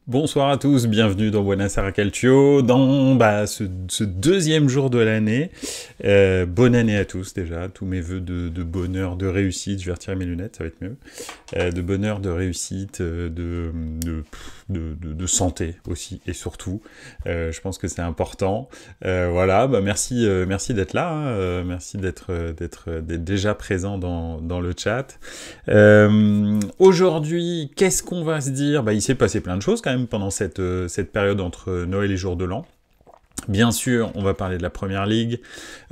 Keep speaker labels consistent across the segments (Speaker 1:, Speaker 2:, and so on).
Speaker 1: Bonsoir à tous, bienvenue dans Buonasera Calcio, dans ce deuxième jour de l'année. Bonne année à tous déjà, tous mes vœux de bonheur, de réussite, je vais retirer mes lunettes, ça va être mieux. De bonheur, de réussite, de santé aussi et surtout. Je pense que c'est important. Voilà, merci, merci d'être là, hein, merci d'être déjà présent dans le chat. Aujourd'hui, qu'est-ce qu'on va se dire? Il s'est passé plein de choses quand même pendant cette période entre Noël et Jour de l'An. Bien sûr, on va parler de la Première Ligue,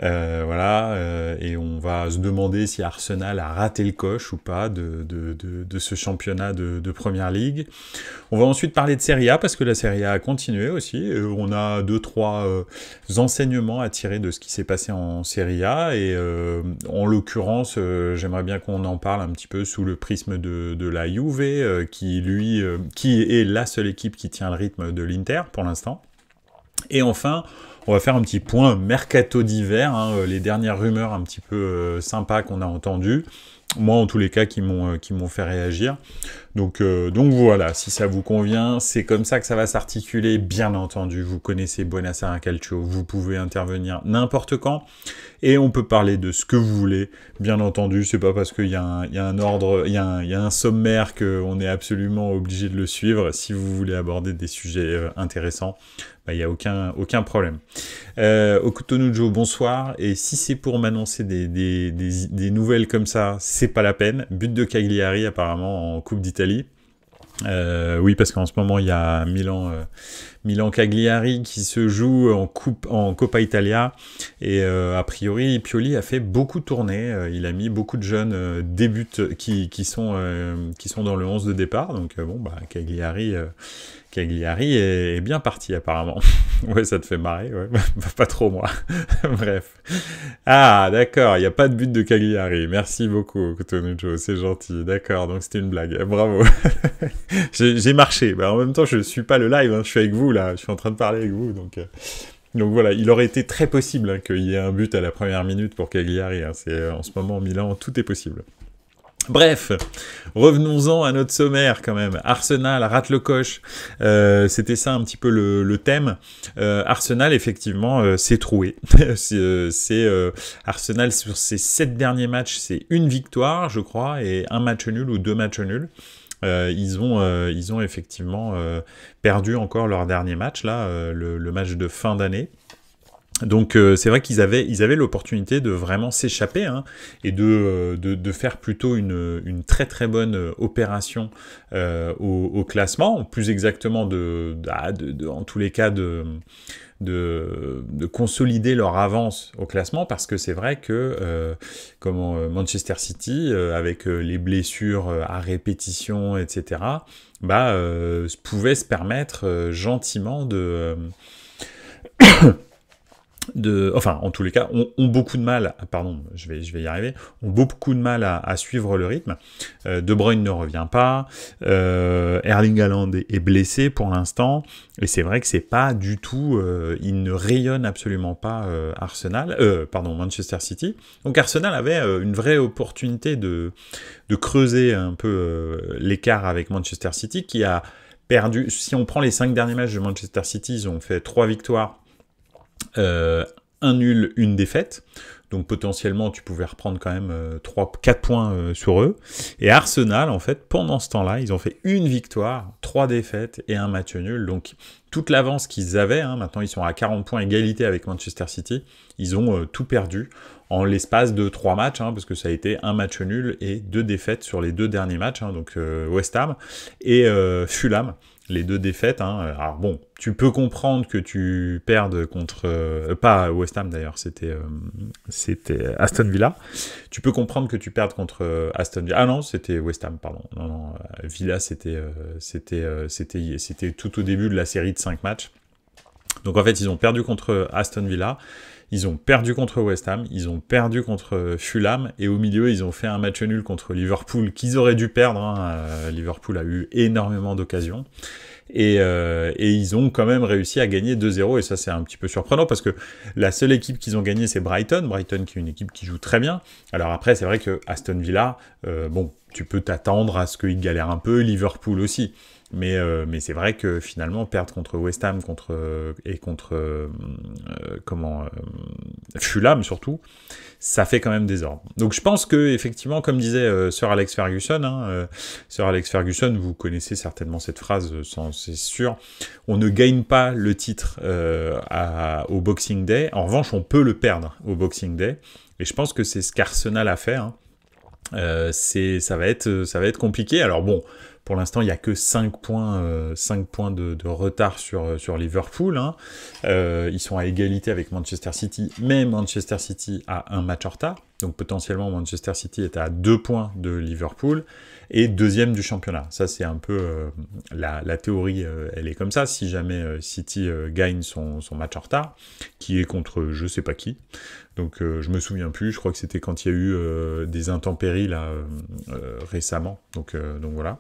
Speaker 1: et on va se demander si Arsenal a raté le coche ou pas de ce championnat de Première Ligue. On va ensuite parler de Serie A, parce que la Serie A a continué aussi. On a 2-3 enseignements à tirer de ce qui s'est passé en Serie A, et en l'occurrence, j'aimerais bien qu'on en parle un petit peu sous le prisme de la Juve, qui est la seule équipe qui tient le rythme de l'Inter pour l'instant. Et enfin, on va faire un petit point mercato d'hiver, hein, les dernières rumeurs un petit peu sympas qu'on a entendues. Moi, en tous les cas, qui m'ont fait réagir. Donc voilà, si ça vous convient, c'est comme ça que ça va s'articuler. Bien entendu, vous connaissez Buonasera Calcio, vous pouvez intervenir n'importe quand. Et on peut parler de ce que vous voulez. Bien entendu, c'est pas parce qu'il y a un ordre, il y a un sommaire qu'on est absolument obligé de le suivre. Si vous voulez aborder des sujets intéressants, il n'y a aucun problème. Okutonujo, bonsoir. Et si c'est pour m'annoncer des nouvelles comme ça, c'est pas la peine. But de Cagliari apparemment en Coupe d'Italie. Oui, parce qu'en ce moment il y a Milan Cagliari qui se joue en Coppa Italia, et a priori Pioli a fait beaucoup tourner. Il a mis beaucoup de jeunes qui sont dans le 11 de départ. Donc Cagliari est bien parti apparemment. Ouais, ça te fait marrer, ouais. Pas trop moi. Bref. Ah, d'accord, il n'y a pas de but de Cagliari. Merci beaucoup, Kotonujo, c'est gentil. D'accord, donc c'était une blague. Bravo. J'ai marché. En même temps, je suis pas le live, hein. Je suis avec vous là, je suis en train de parler avec vous, donc voilà, il aurait été très possible qu'il y ait un but à la première minute pour Cagliari. Hein. En ce moment, au Milan, tout est possible. Bref, revenons-en à notre sommaire quand même. Arsenal rate le coche, c'était ça un petit peu le thème. Arsenal, effectivement, s'est troué. Arsenal, sur ses 7 derniers matchs, c'est une victoire, je crois, et un match nul ou 2 matchs nuls. Ils ont effectivement perdu encore leur dernier match, là, le match de fin d'année. Donc c'est vrai qu'ils avaient l'opportunité de vraiment s'échapper, hein, et de faire plutôt une très très bonne opération au classement, plus exactement en tous les cas de consolider leur avance au classement, parce que c'est vrai que Manchester City, avec les blessures à répétition, etc., pouvait se permettre gentiment enfin, en tous les cas, ont beaucoup de mal, je vais y arriver, ont beaucoup de mal à suivre le rythme. De Bruyne ne revient pas, Erling Haaland est blessé pour l'instant, et c'est vrai que c'est pas du tout, il ne rayonne absolument pas Manchester City. Donc Arsenal avait une vraie opportunité de creuser un peu l'écart avec Manchester City, qui a perdu. Si on prend les 5 derniers matchs de Manchester City, ils ont fait 3 victoires, un nul, une défaite. Donc potentiellement, tu pouvais reprendre quand même 4 points sur eux. Et Arsenal, en fait, pendant ce temps-là, ils ont fait une victoire, 3 défaites et un match nul. Donc toute l'avance qu'ils avaient, hein, maintenant ils sont à 40 points égalité avec Manchester City, ils ont tout perdu en l'espace de 3 matchs, hein, parce que ça a été un match nul et 2 défaites sur les 2 derniers matchs, hein, donc West Ham et Fulham. Les 2 défaites, hein. Alors bon, tu peux comprendre que tu perdes contre... pas West Ham d'ailleurs, c'était Aston Villa. Tu peux comprendre que tu perdes contre Aston Villa. Ah non, c'était West Ham, pardon. Non, Villa, c'était tout au début de la série de 5 matchs. Donc en fait, ils ont perdu contre Aston Villa, ils ont perdu contre West Ham, ils ont perdu contre Fulham, et au milieu, ils ont fait un match nul contre Liverpool, qu'ils auraient dû perdre. Hein. Liverpool a eu énormément d'occasions. Et ils ont quand même réussi à gagner 2-0, et ça c'est un petit peu surprenant, parce que la seule équipe qu'ils ont gagnée, c'est Brighton qui est une équipe qui joue très bien. Alors après, c'est vrai que Aston Villa, tu peux t'attendre à ce qu'ils galèrent un peu, Liverpool aussi. Mais c'est vrai que finalement, perdre contre West Ham et contre Fulham surtout, ça fait quand même des ordres. Donc je pense que effectivement, comme disait Sir Alex Ferguson, Sir Alex Ferguson, vous connaissez certainement cette phrase, c'est sûr, on ne gagne pas le titre au Boxing Day. En revanche, on peut le perdre au Boxing Day. Et je pense que c'est ce qu'Arsenal a fait. Ça va être compliqué. Alors bon, pour l'instant, il n'y a que 5 points de retard sur Liverpool. Ils sont à égalité avec Manchester City, mais Manchester City a un match en retard. Donc potentiellement, Manchester City est à 2 points de Liverpool et deuxième du championnat. Ça, c'est un peu la théorie, elle est comme ça. Si jamais City gagne son match en retard, qui est contre je sais pas qui, donc je me souviens plus, je crois que c'était quand il y a eu des intempéries là récemment. Donc voilà.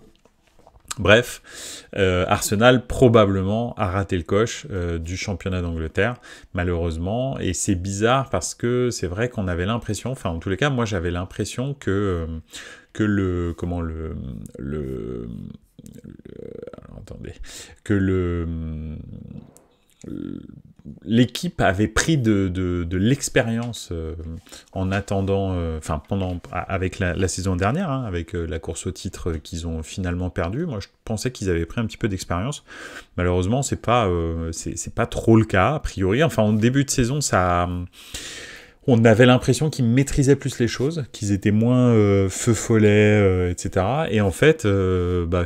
Speaker 1: Bref, Arsenal probablement a raté le coche du championnat d'Angleterre, malheureusement, et c'est bizarre parce que c'est vrai qu'on avait l'impression, enfin en tous les cas, moi j'avais l'impression que l'équipe avait pris de l'expérience en attendant, avec la saison dernière, avec la course au titre qu'ils ont finalement perdu. Moi, je pensais qu'ils avaient pris un petit peu d'expérience. Malheureusement, c'est pas trop le cas, a priori. Enfin, en début de saison, on avait l'impression qu'ils maîtrisaient plus les choses, qu'ils étaient moins feu follet, etc. Et en fait,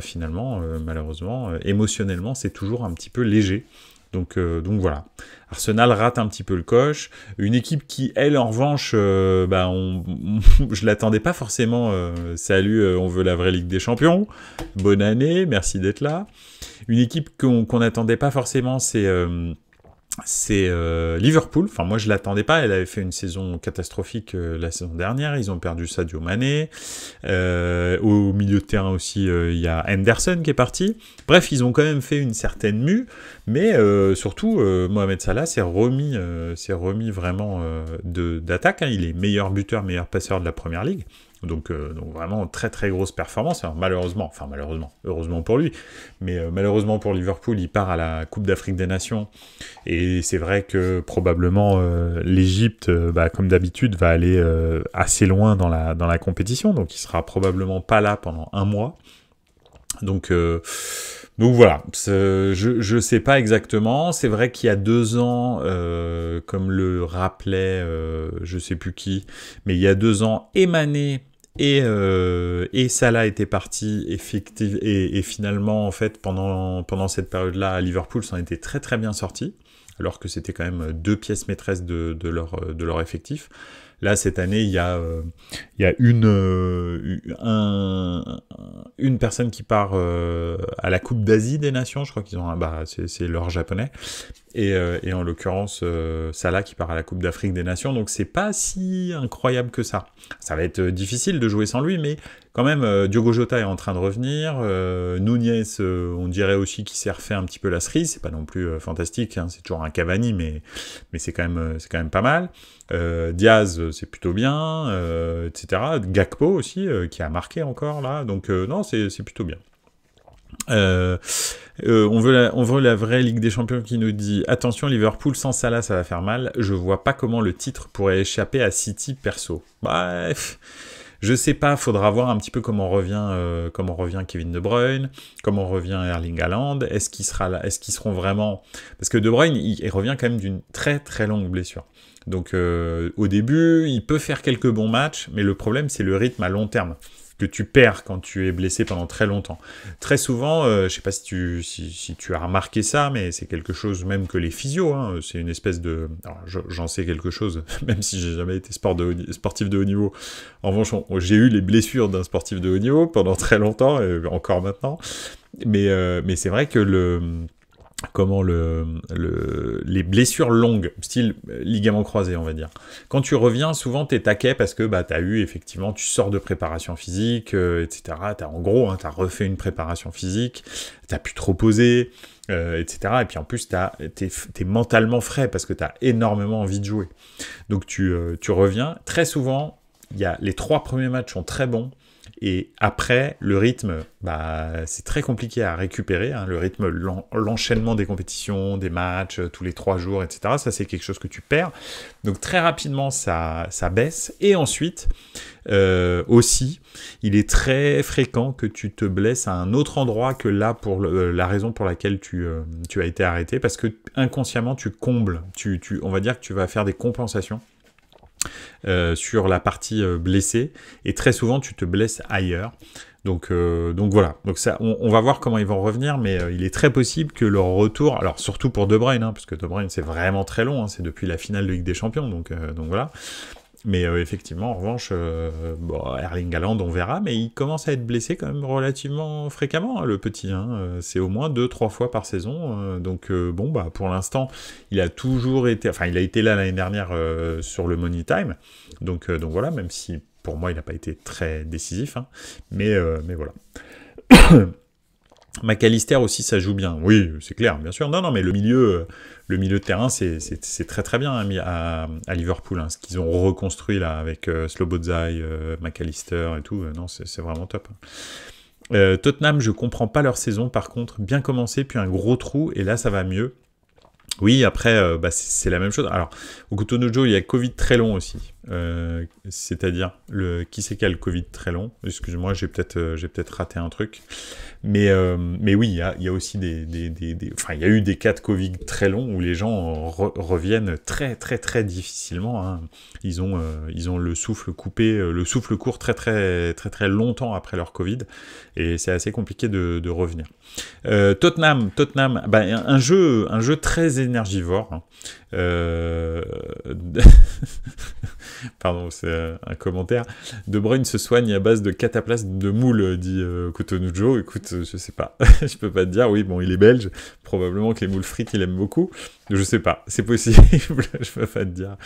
Speaker 1: finalement, malheureusement, émotionnellement, c'est toujours un petit peu léger. Donc voilà, Arsenal rate un petit peu le coche. Une équipe qui, elle, en revanche, je l'attendais pas forcément. Salut, on veut la vraie Ligue des Champions. Bonne année, merci d'être là. Une équipe qu'on n'attendait pas forcément, c'est Liverpool. Enfin, moi, je l'attendais pas. Elle avait fait une saison catastrophique la saison dernière. Ils ont perdu Sadio Mané. Au milieu de terrain aussi, il y a Henderson qui est parti. Bref, ils ont quand même fait une certaine mue. Mais surtout, Mohamed Salah s'est remis vraiment d'attaque. Il est meilleur buteur, meilleur passeur de la Première Ligue. Donc vraiment très très grosse performance. Alors, malheureusement, heureusement pour lui, mais malheureusement pour Liverpool, il part à la Coupe d'Afrique des Nations. Et c'est vrai que probablement l'Égypte, comme d'habitude, va aller assez loin dans la compétition. Donc il sera probablement pas là pendant un mois. Donc voilà, je sais pas exactement. C'est vrai qu'il y a 2 ans, comme le rappelait je sais plus qui, mais il y a 2 ans, Mané et Salah était parti et finalement en fait pendant cette période-là à Liverpool, ça en était très très bien sorti, alors que c'était quand même 2 pièces maîtresses de leur effectif. Là, cette année, il y a une personne qui part à la Coupe d'Asie des Nations. Je crois qu'ils ont c'est leur japonais. Et en l'occurrence, Salah qui part à la Coupe d'Afrique des Nations. Donc, c'est pas si incroyable que ça. Ça va être difficile de jouer sans lui, mais quand même, Diogo Jota est en train de revenir. Nunez, on dirait aussi qu'il s'est refait un petit peu la cerise. C'est pas non plus fantastique. C'est toujours un Cavani, mais c'est quand même pas mal. Diaz, c'est plutôt bien, etc. Gakpo aussi, qui a marqué encore là. Donc non, c'est plutôt bien. On veut la vraie Ligue des Champions qui nous dit « Attention, Liverpool, sans Salah, ça va faire mal. Je vois pas comment le titre pourrait échapper à City perso. » Bref, je sais pas, faudra voir un petit peu comment revient Kevin De Bruyne, comment revient Erling Haaland. Est-ce qu'il sera là, est-ce qu'ils seront vraiment... Parce que De Bruyne, il revient quand même d'une très très longue blessure. Donc au début, il peut faire quelques bons matchs, mais le problème, c'est le rythme à long terme que tu perds quand tu es blessé pendant très longtemps. Très souvent, je sais pas si tu as remarqué ça, mais c'est quelque chose même que les physios, c'est une espèce de... Alors, j'en sais quelque chose, même si j'ai jamais été sportif de haut niveau. En revanche, j'ai eu les blessures d'un sportif de haut niveau pendant très longtemps, et encore maintenant. Mais c'est vrai que les blessures longues, style ligament croisé, on va dire. Quand tu reviens, souvent t'es taquet parce que t'as eu effectivement, tu sors de préparation physique, etc. En gros, t'as refait une préparation physique, t'as pu te reposer, etc. Et puis en plus, t'es mentalement frais parce que t'as énormément envie de jouer. Donc tu reviens. Très souvent, les 3 premiers matchs sont très bons. Et après, le rythme, c'est très compliqué à récupérer, hein, le rythme, l'enchaînement des compétitions, des matchs, tous les 3 jours, etc. Ça, c'est quelque chose que tu perds. Donc très rapidement, ça baisse. Et ensuite, aussi, il est très fréquent que tu te blesses à un autre endroit que là pour la raison pour laquelle tu as été arrêté, parce que inconsciemment, tu combles. On va dire que tu vas faire des compensations. Sur la partie blessée, et très souvent tu te blesses ailleurs. Donc voilà, donc ça, on va voir comment ils vont revenir, mais il est très possible que leur retour, alors surtout pour De Bruyne, hein, parce que De Bruyne c'est vraiment très long, hein, c'est depuis la finale de Ligue des Champions, donc voilà. Mais effectivement, en revanche, Erling Haaland, on verra, mais il commence à être blessé quand même relativement fréquemment, hein, le petit. Hein, c'est au moins 2-3 fois par saison. Donc pour l'instant, il a toujours été... Enfin, il a été là l'année dernière sur le Money Time. Donc voilà, même si pour moi, il n'a pas été très décisif. Hein, mais voilà. McAllister aussi, ça joue bien. Oui, c'est clair, bien sûr. Non, mais le milieu de terrain, c'est très très bien hein, à Liverpool. Hein, ce qu'ils ont reconstruit là avec Szoboszlai, McAllister et tout. Non, c'est vraiment top. Tottenham, je comprends pas leur saison. Par contre, bien commencé, puis un gros trou, et là, ça va mieux. Oui, après, c'est la même chose. Alors, au Coutonojo, il y a Covid très long aussi. C'est-à-dire, qui c'est qui a le Covid très long? Excuse-moi, j'ai peut-être raté un truc. Mais oui, il y a aussi enfin, il y a eu des cas de Covid très longs où les gens reviennent très, très, très difficilement. Hein. Ils ont le souffle coupé, le souffle court très, très, très, très longtemps après leur Covid. Et c'est assez compliqué de revenir. Tottenham, un jeu très énergivore. Hein. Pardon, c'est un commentaire. De Bruyne se soigne à base de cataplasme de moule, dit Coutonojo. Écoute, je sais pas. Je peux pas te dire. Oui, bon, il est belge. Probablement que les moules frites, il aime beaucoup. Je sais pas. C'est possible. Je peux pas te dire.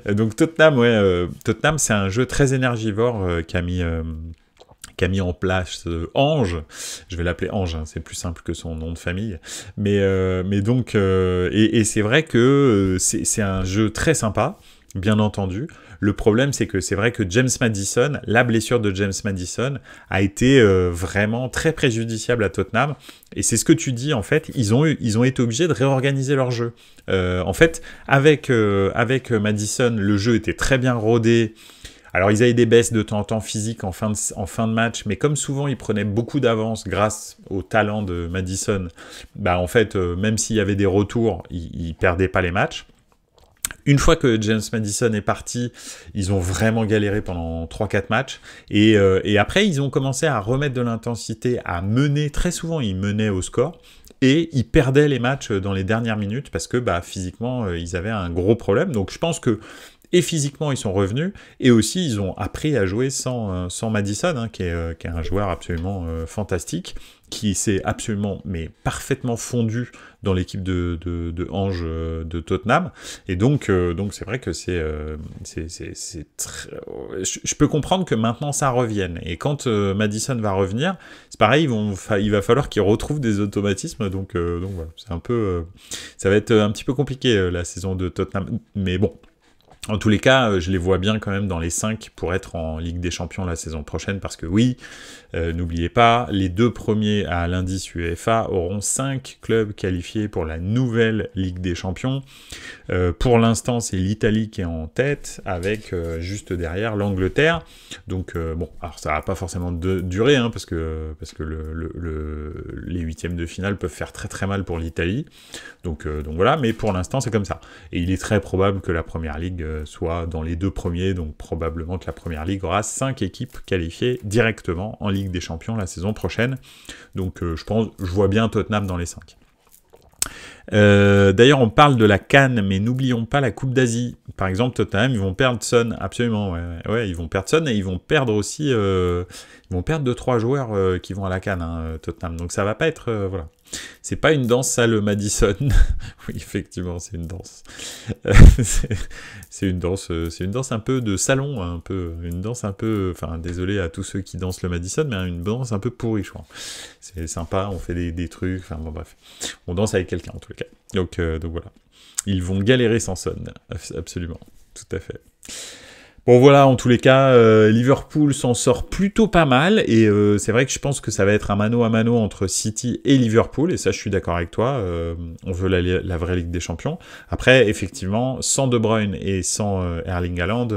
Speaker 1: Donc Tottenham, Tottenham, c'est un jeu très énergivore qu'a mis en place Ange, je vais l'appeler Ange, hein, c'est plus simple que son nom de famille, mais donc, et c'est vrai que c'est un jeu très sympa, bien entendu. Le problème, c'est que c'est vrai que James Maddison, la blessure de James Maddison, a été vraiment très préjudiciable à Tottenham, et c'est ce que tu dis, en fait, ils ont été obligés de réorganiser leur jeu. En fait, avec Maddison, le jeu était très bien rodé. Alors, ils avaient des baisses de temps en temps physiques en fin de match, mais comme souvent, ils prenaient beaucoup d'avance grâce au talent de Maddison, en fait, même s'il y avait des retours, ils perdaient pas les matchs. Une fois que James Maddison est parti, ils ont vraiment galéré pendant 3-4 matchs. Et après, ils ont commencé à remettre de l'intensité, à mener. Très souvent, ils menaient au score. Et ils perdaient les matchs dans les dernières minutes parce que physiquement, ils avaient un gros problème. Donc, je pense que et physiquement, ils sont revenus, et aussi, ils ont appris à jouer sans Maddison, hein, qui est un joueur absolument fantastique, qui s'est absolument, mais parfaitement fondu dans l'équipe de Ange de Tottenham, et donc c'est vrai que c'est très... Je peux comprendre que maintenant ça revienne, et quand Maddison va revenir, c'est pareil, il va falloir qu'il retrouve des automatismes, donc voilà, c'est un peu... ça va être un petit peu compliqué la saison de Tottenham, mais bon. En tous les cas, je les vois bien quand même dans les 5 pour être en Ligue des Champions la saison prochaine, parce que oui, n'oubliez pas, les 2 premiers à l'indice UEFA auront 5 clubs qualifiés pour la nouvelle Ligue des Champions. Pour l'instant, c'est l'Italie qui est en tête, avec juste derrière l'Angleterre. Donc alors ça va pas forcément durer, hein, parce que les 8e de finale peuvent faire très très mal pour l'Italie. Donc voilà, mais pour l'instant, c'est comme ça. Et il est très probable que la Première Ligue soit dans les 2 premiers, donc probablement que la Première Ligue aura 5 équipes qualifiées directement en Ligue des Champions la saison prochaine. Donc je vois bien Tottenham dans les 5. D'ailleurs, on parle de la CAN, mais n'oublions pas la Coupe d'Asie. Par exemple, Tottenham, ils vont perdre Son, absolument. Ouais, ils vont perdre Son, et ils vont perdre aussi... ils vont perdre 2-3 joueurs qui vont à la CAN, hein, Tottenham. Donc ça va pas être... voilà. C'est pas une danse, ça, le Maddison. Oui, effectivement, c'est une danse. C'est une danse un peu de salon, un peu, une danse un peu, enfin, désolé à tous ceux qui dansent le Madison, mais une danse un peu pourrie, je crois. C'est sympa, on fait des trucs, enfin, bon, bref. On danse avec quelqu'un, en tous les cas. Donc voilà. Ils vont galérer sans Son, absolument, tout à fait. Bon voilà, en tous les cas, Liverpool s'en sort plutôt pas mal et c'est vrai que je pense que ça va être un mano à mano entre City et Liverpool et ça je suis d'accord avec toi, on veut la vraie Ligue des Champions. Après effectivement, sans De Bruyne et sans Erling Haaland,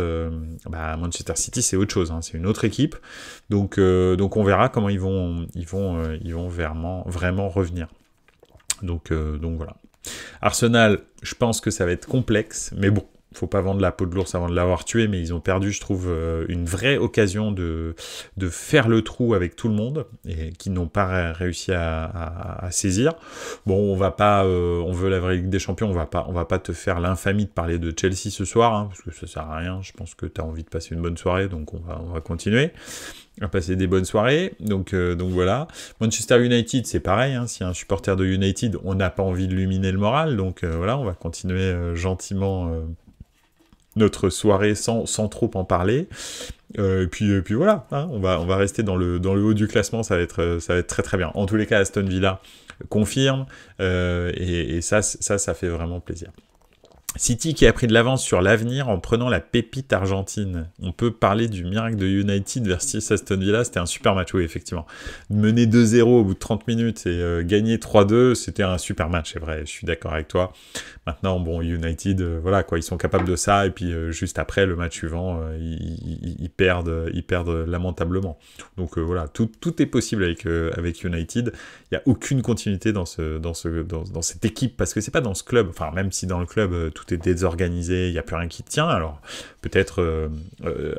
Speaker 1: Manchester City c'est autre chose, hein, c'est une autre équipe, donc on verra comment ils vont vraiment revenir. Donc voilà. Arsenal, je pense que ça va être complexe, mais bon, faut pas vendre la peau de l'ours avant de l'avoir tué, mais ils ont perdu, je trouve, une vraie occasion de faire le trou avec tout le monde, et qui n'ont pas réussi à saisir. Bon, on va pas, on veut la vraie Ligue des Champions, on va pas te faire l'infamie de parler de Chelsea ce soir, hein, parce que ça sert à rien, je pense que tu as envie de passer une bonne soirée, donc on va continuer à passer des bonnes soirées, donc voilà. Manchester United, c'est pareil, hein, s'il y a un supporter de United, on n'a pas envie de lui miner le moral, donc voilà, on va continuer gentiment notre soirée sans trop en parler. Et puis voilà, hein, on va rester dans le haut du classement, ça va être très très bien. En tous les cas, Aston Villa confirme, et ça fait vraiment plaisir. City qui a pris de l'avance sur l'avenir en prenant la pépite argentine. On peut parler du miracle de United versus Aston Villa, c'était un super match, oui, effectivement. Mener 2-0 au bout de 30 minutes et gagner 3-2, c'était un super match, c'est vrai, je suis d'accord avec toi. Maintenant, bon, United, voilà, quoi, ils sont capables de ça, et puis juste après, le match suivant, ils perdent lamentablement. Donc voilà, tout est possible avec United. Il n'y a aucune continuité dans cette équipe, parce que c'est pas dans ce club, enfin, même si dans le club, tout est désorganisé, il n'y a plus rien qui tient, alors peut-être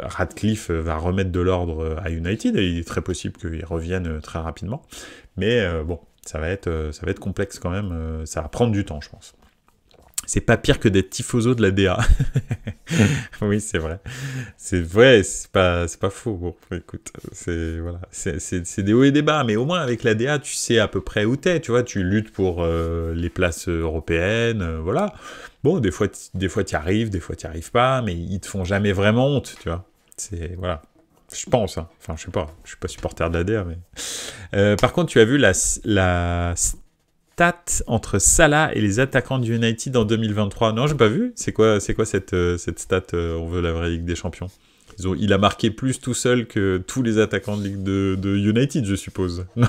Speaker 1: Radcliffe va remettre de l'ordre à United, et il est très possible qu'il revienne très rapidement, mais bon, ça va être complexe quand même, ça va prendre du temps, je pense. C'est pas pire que d'être tifoso de la DA. Oui, c'est vrai. C'est vrai, c'est pas faux. Bon, écoute, c'est des hauts et des bas, mais au moins avec la DA, tu sais à peu près où t'es, tu vois, tu luttes pour les places européennes, voilà. Bon, des fois t'y arrives, des fois t'y arrives pas, mais ils te font jamais vraiment honte, tu vois. C'est, voilà. Je pense, hein. Enfin, je sais pas, je suis pas supporter de la DA, mais... par contre, tu as vu la stat entre Salah et les attaquants de United en 2023. Non, j'ai pas vu. C'est quoi cette stat on veut la vraie Ligue des Champions. Il a marqué plus tout seul que tous les attaquants de Ligue de United, je suppose. Non,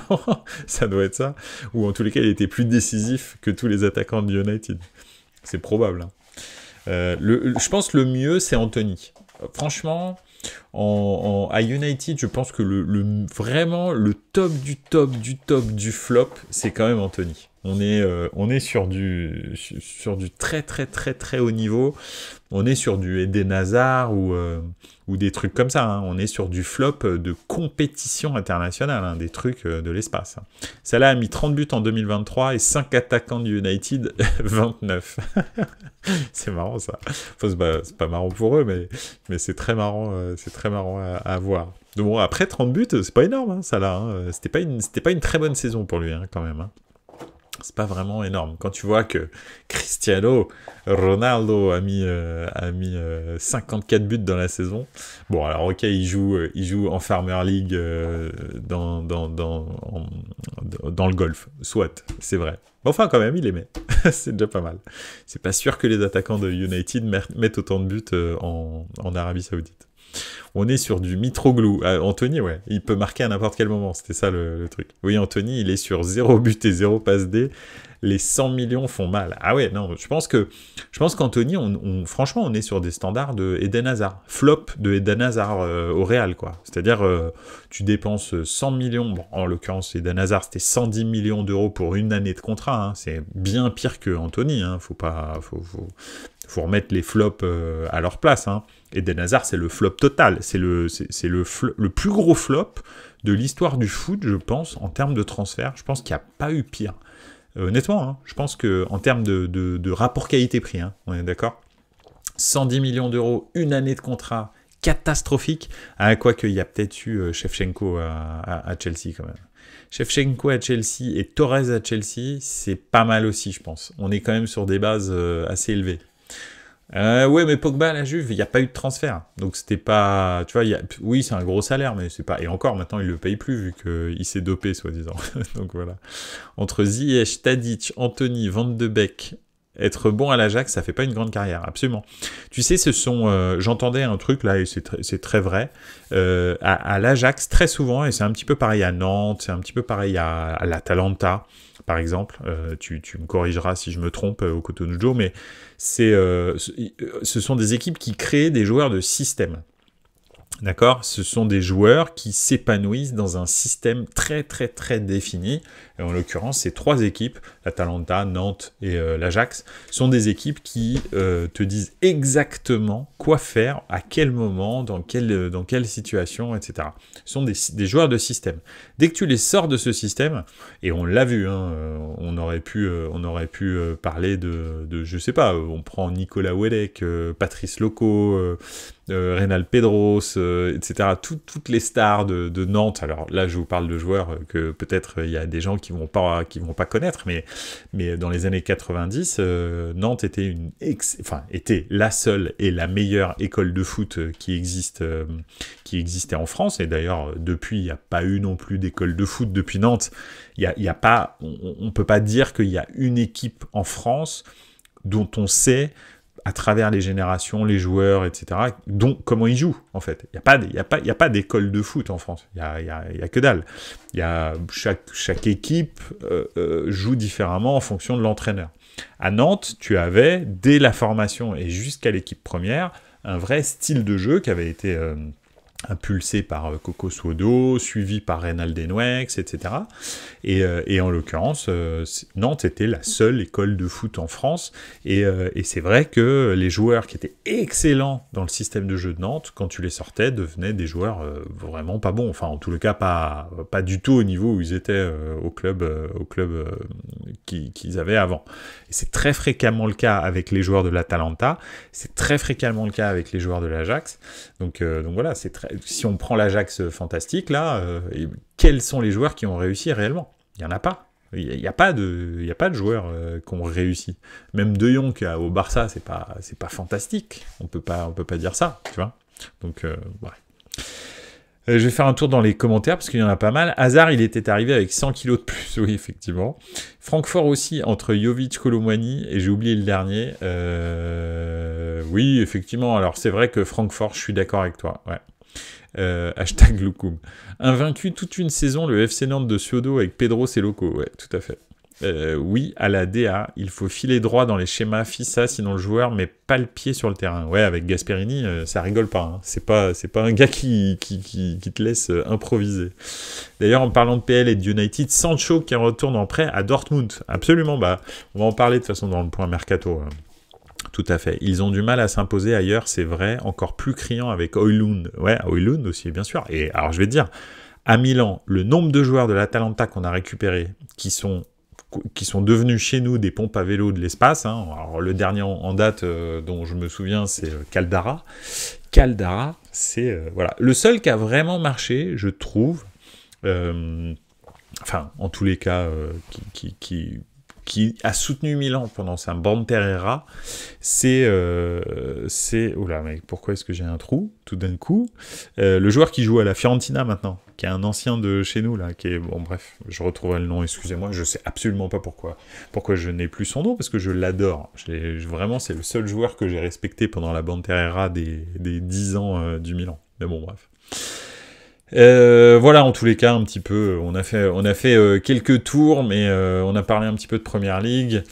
Speaker 1: ça doit être ça. Ou en tous les cas, il était plus décisif que tous les attaquants de United. C'est probable. Hein. Je pense que le mieux, c'est Anthony. Franchement, à United, je pense que vraiment le top du flop, c'est quand même Anthony. On est sur du très très très très haut niveau. On est sur du Eden Hazard ou des trucs comme ça. Hein. On est sur du flop de compétition internationale, hein, des trucs de l'espace. Hein. Salah a mis 30 buts en 2023 et 5 attaquants de United, 29. C'est marrant ça. Enfin, c'est pas marrant pour eux, mais c'est très marrant à voir. Donc bon, après 30 buts, c'est pas énorme, hein, Salah. Hein. C'était pas une très bonne saison pour lui, hein, quand même. Hein. C'est pas vraiment énorme. Quand tu vois que Cristiano Ronaldo a mis 54 buts dans la saison. Bon, alors ok, il joue en Farmer League dans le golf. Soit, c'est vrai. Enfin, quand même, il les met. C'est déjà pas mal. C'est pas sûr que les attaquants de United mettent autant de buts en Arabie Saoudite. On est sur du Mitroglou. Anthony, ouais, il peut marquer à n'importe quel moment, c'était ça le truc. Oui, Anthony, il est sur 0 but et 0 passe D. Les 100 millions font mal. Ah ouais, non, je pense qu'Anthony, franchement, on est sur des standards de Eden Hazard. Flop de Eden Hazard au Real, quoi. C'est-à-dire, tu dépenses 100 millions, bon, en l'occurrence, Eden Hazard, c'était 110 millions d'euros pour une année de contrat. Hein. C'est bien pire que Anthony, hein. Faut remettre les flops à leur place. Hein. Eden Hazard, c'est le flop total. C'est le plus gros flop de l'histoire du foot, je pense, en termes de transfert. Je pense qu'il n'y a pas eu pire. Honnêtement, hein, je pense qu'en termes de rapport qualité-prix, hein, on est d'accord, 110 millions d'euros, une année de contrat, catastrophique. Quoique, il y a peut-être eu Shevchenko à Chelsea quand même. Shevchenko à Chelsea et Torres à Chelsea, c'est pas mal aussi, je pense. On est quand même sur des bases assez élevées. Ouais, mais Pogba à la Juve, il n'y a pas eu de transfert. Donc c'était pas... Tu vois, oui, c'est un gros salaire, mais c'est pas... Et encore, maintenant, il le paye plus, vu qu'il s'est dopé, soi-disant. Donc voilà. Entre Ziyech, Tadic, Anthony, Van de Beek, être bon à l'Ajax, ça fait pas une grande carrière, absolument. Tu sais, j'entendais un truc là, et c'est très vrai, à l'Ajax, très souvent, et c'est un petit peu pareil à Nantes, c'est un petit peu pareil à l'Atalanta, par exemple, tu me corrigeras si je me trompe au Cotonou, mais ce sont des équipes qui créent des joueurs de système. D'accord? Ce sont des joueurs qui s'épanouissent dans un système très très très défini. Et en l'occurrence, ces trois équipes, l'Atalanta, Nantes et l'Ajax, sont des équipes qui te disent exactement quoi faire, à quel moment, dans quelle situation, etc. Ce sont des joueurs de système. Dès que tu les sors de ce système, et on l'a vu, hein, on aurait pu parler de je sais pas, on prend Nicolas Wedek, Patrice Loco, Reynald Pedros, etc. Toutes les stars de Nantes. Alors là, je vous parle de joueurs que peut-être il y a des gens qui vont pas connaître, mais dans les années 90, Nantes était était la seule et la meilleure école de foot qui existait en France. Et d'ailleurs, depuis, il n'y a pas eu non plus d'école de foot depuis Nantes. On peut pas dire qu'il y a une équipe en France dont on sait à travers les générations, les joueurs, etc., comment ils jouent, en fait. Il n'y a pas d'école de foot en France. Il y a que dalle. Chaque équipe joue différemment en fonction de l'entraîneur. À Nantes, tu avais, dès la formation et jusqu'à l'équipe première, un vrai style de jeu qui avait été impulsé par Coco Suodo, suivi par Reynald Denouex, etc. Et en l'occurrence, Nantes était la seule école de foot en France, et c'est vrai que les joueurs qui étaient excellents dans le système de jeu de Nantes, quand tu les sortais, devenaient des joueurs vraiment pas bons, enfin en tout cas pas du tout au niveau où ils étaient au club qu'ils avaient avant. Et c'est très fréquemment le cas avec les joueurs de l'Atalanta, c'est très fréquemment le cas avec les joueurs de l'Ajax, donc voilà, si on prend l'Ajax fantastique, là, quels sont les joueurs qui ont réussi réellement? Il n'y en a pas. Il n'y a pas de joueurs qui ont réussi. Même De Jong au Barça, c'est pas fantastique. On peut pas dire ça, tu vois. Donc, ouais. Je vais faire un tour dans les commentaires, parce qu'il y en a pas mal. Hazard, il était arrivé avec 100 kilos de plus, oui, effectivement. Francfort aussi, entre Jovic, Colomwani, et j'ai oublié le dernier. Oui, effectivement, alors c'est vrai que Francfort, je suis d'accord avec toi, ouais. Hashtag Loukoum. Invaincu toute une saison, le FC Nantes de Suodo avec Pedros et Loco, ouais, tout à fait. Oui, à la DA, il faut filer droit dans les schémas FISA, sinon le joueur met pas le pied sur le terrain. Ouais, avec Gasperini, ça rigole pas. Hein. C'est pas un gars qui te laisse improviser. D'ailleurs, en parlant de PL et de United, Sancho qui retourne en prêt à Dortmund. Absolument, bah, on va en parler de toute façon dans le point mercato. Tout à fait. Ils ont du mal à s'imposer ailleurs, c'est vrai. Encore plus criant avec Højlund. Ouais, Højlund aussi, bien sûr. Et alors, je vais te dire, à Milan, le nombre de joueurs de l'Atalanta qu'on a récupérés qui sont devenus chez nous des pompes à vélo de l'espace. Hein. Alors, le dernier en date dont je me souviens, c'est Caldara. Caldara, c'est... voilà. Le seul qui a vraiment marché, je trouve, enfin, en tous les cas, qui a soutenu Milan pendant sa Banterera, c'est... Oula, mais pourquoi est-ce que j'ai un trou, tout d'un coup le joueur qui joue à la Fiorentina maintenant, qui est un ancien de chez nous, là, qui est... Bon, bref, je retrouverai le nom, excusez-moi, je sais absolument pas pourquoi je n'ai plus son nom, parce que je l'adore. Vraiment, c'est le seul joueur que j'ai respecté pendant la Banterera des 10 ans du Milan. Mais bon, bref. Voilà, en tous les cas, un petit peu, on a fait quelques tours, mais on a parlé un petit peu de Première Ligue.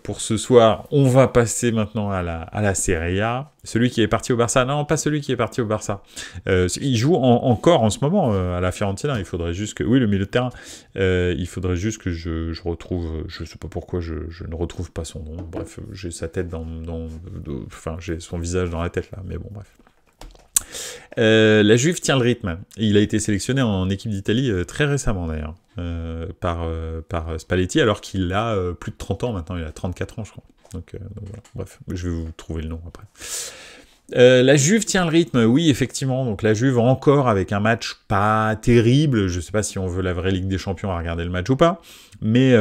Speaker 1: Pour ce soir, on va passer maintenant à la Serie A. Celui qui est parti au Barça, non, pas celui qui est parti au Barça. Il joue encore en ce moment à la Fiorentina. Il faudrait juste que, oui, le milieu de terrain. Il faudrait juste que je retrouve. Je sais pas pourquoi je ne retrouve pas son nom. Bref, j'ai sa tête enfin, j'ai son visage dans la tête là. Mais bon, bref. La Juve tient le rythme. Il a été sélectionné en équipe d'Italie très récemment d'ailleurs par Spalletti, alors qu'il a plus de 30 ans maintenant, il a 34 ans je crois. Donc voilà, bref, je vais vous trouver le nom après. La Juve tient le rythme, oui effectivement, donc la Juve encore avec un match pas terrible, je sais pas si on veut la vraie Ligue des Champions à regarder le match ou pas, mais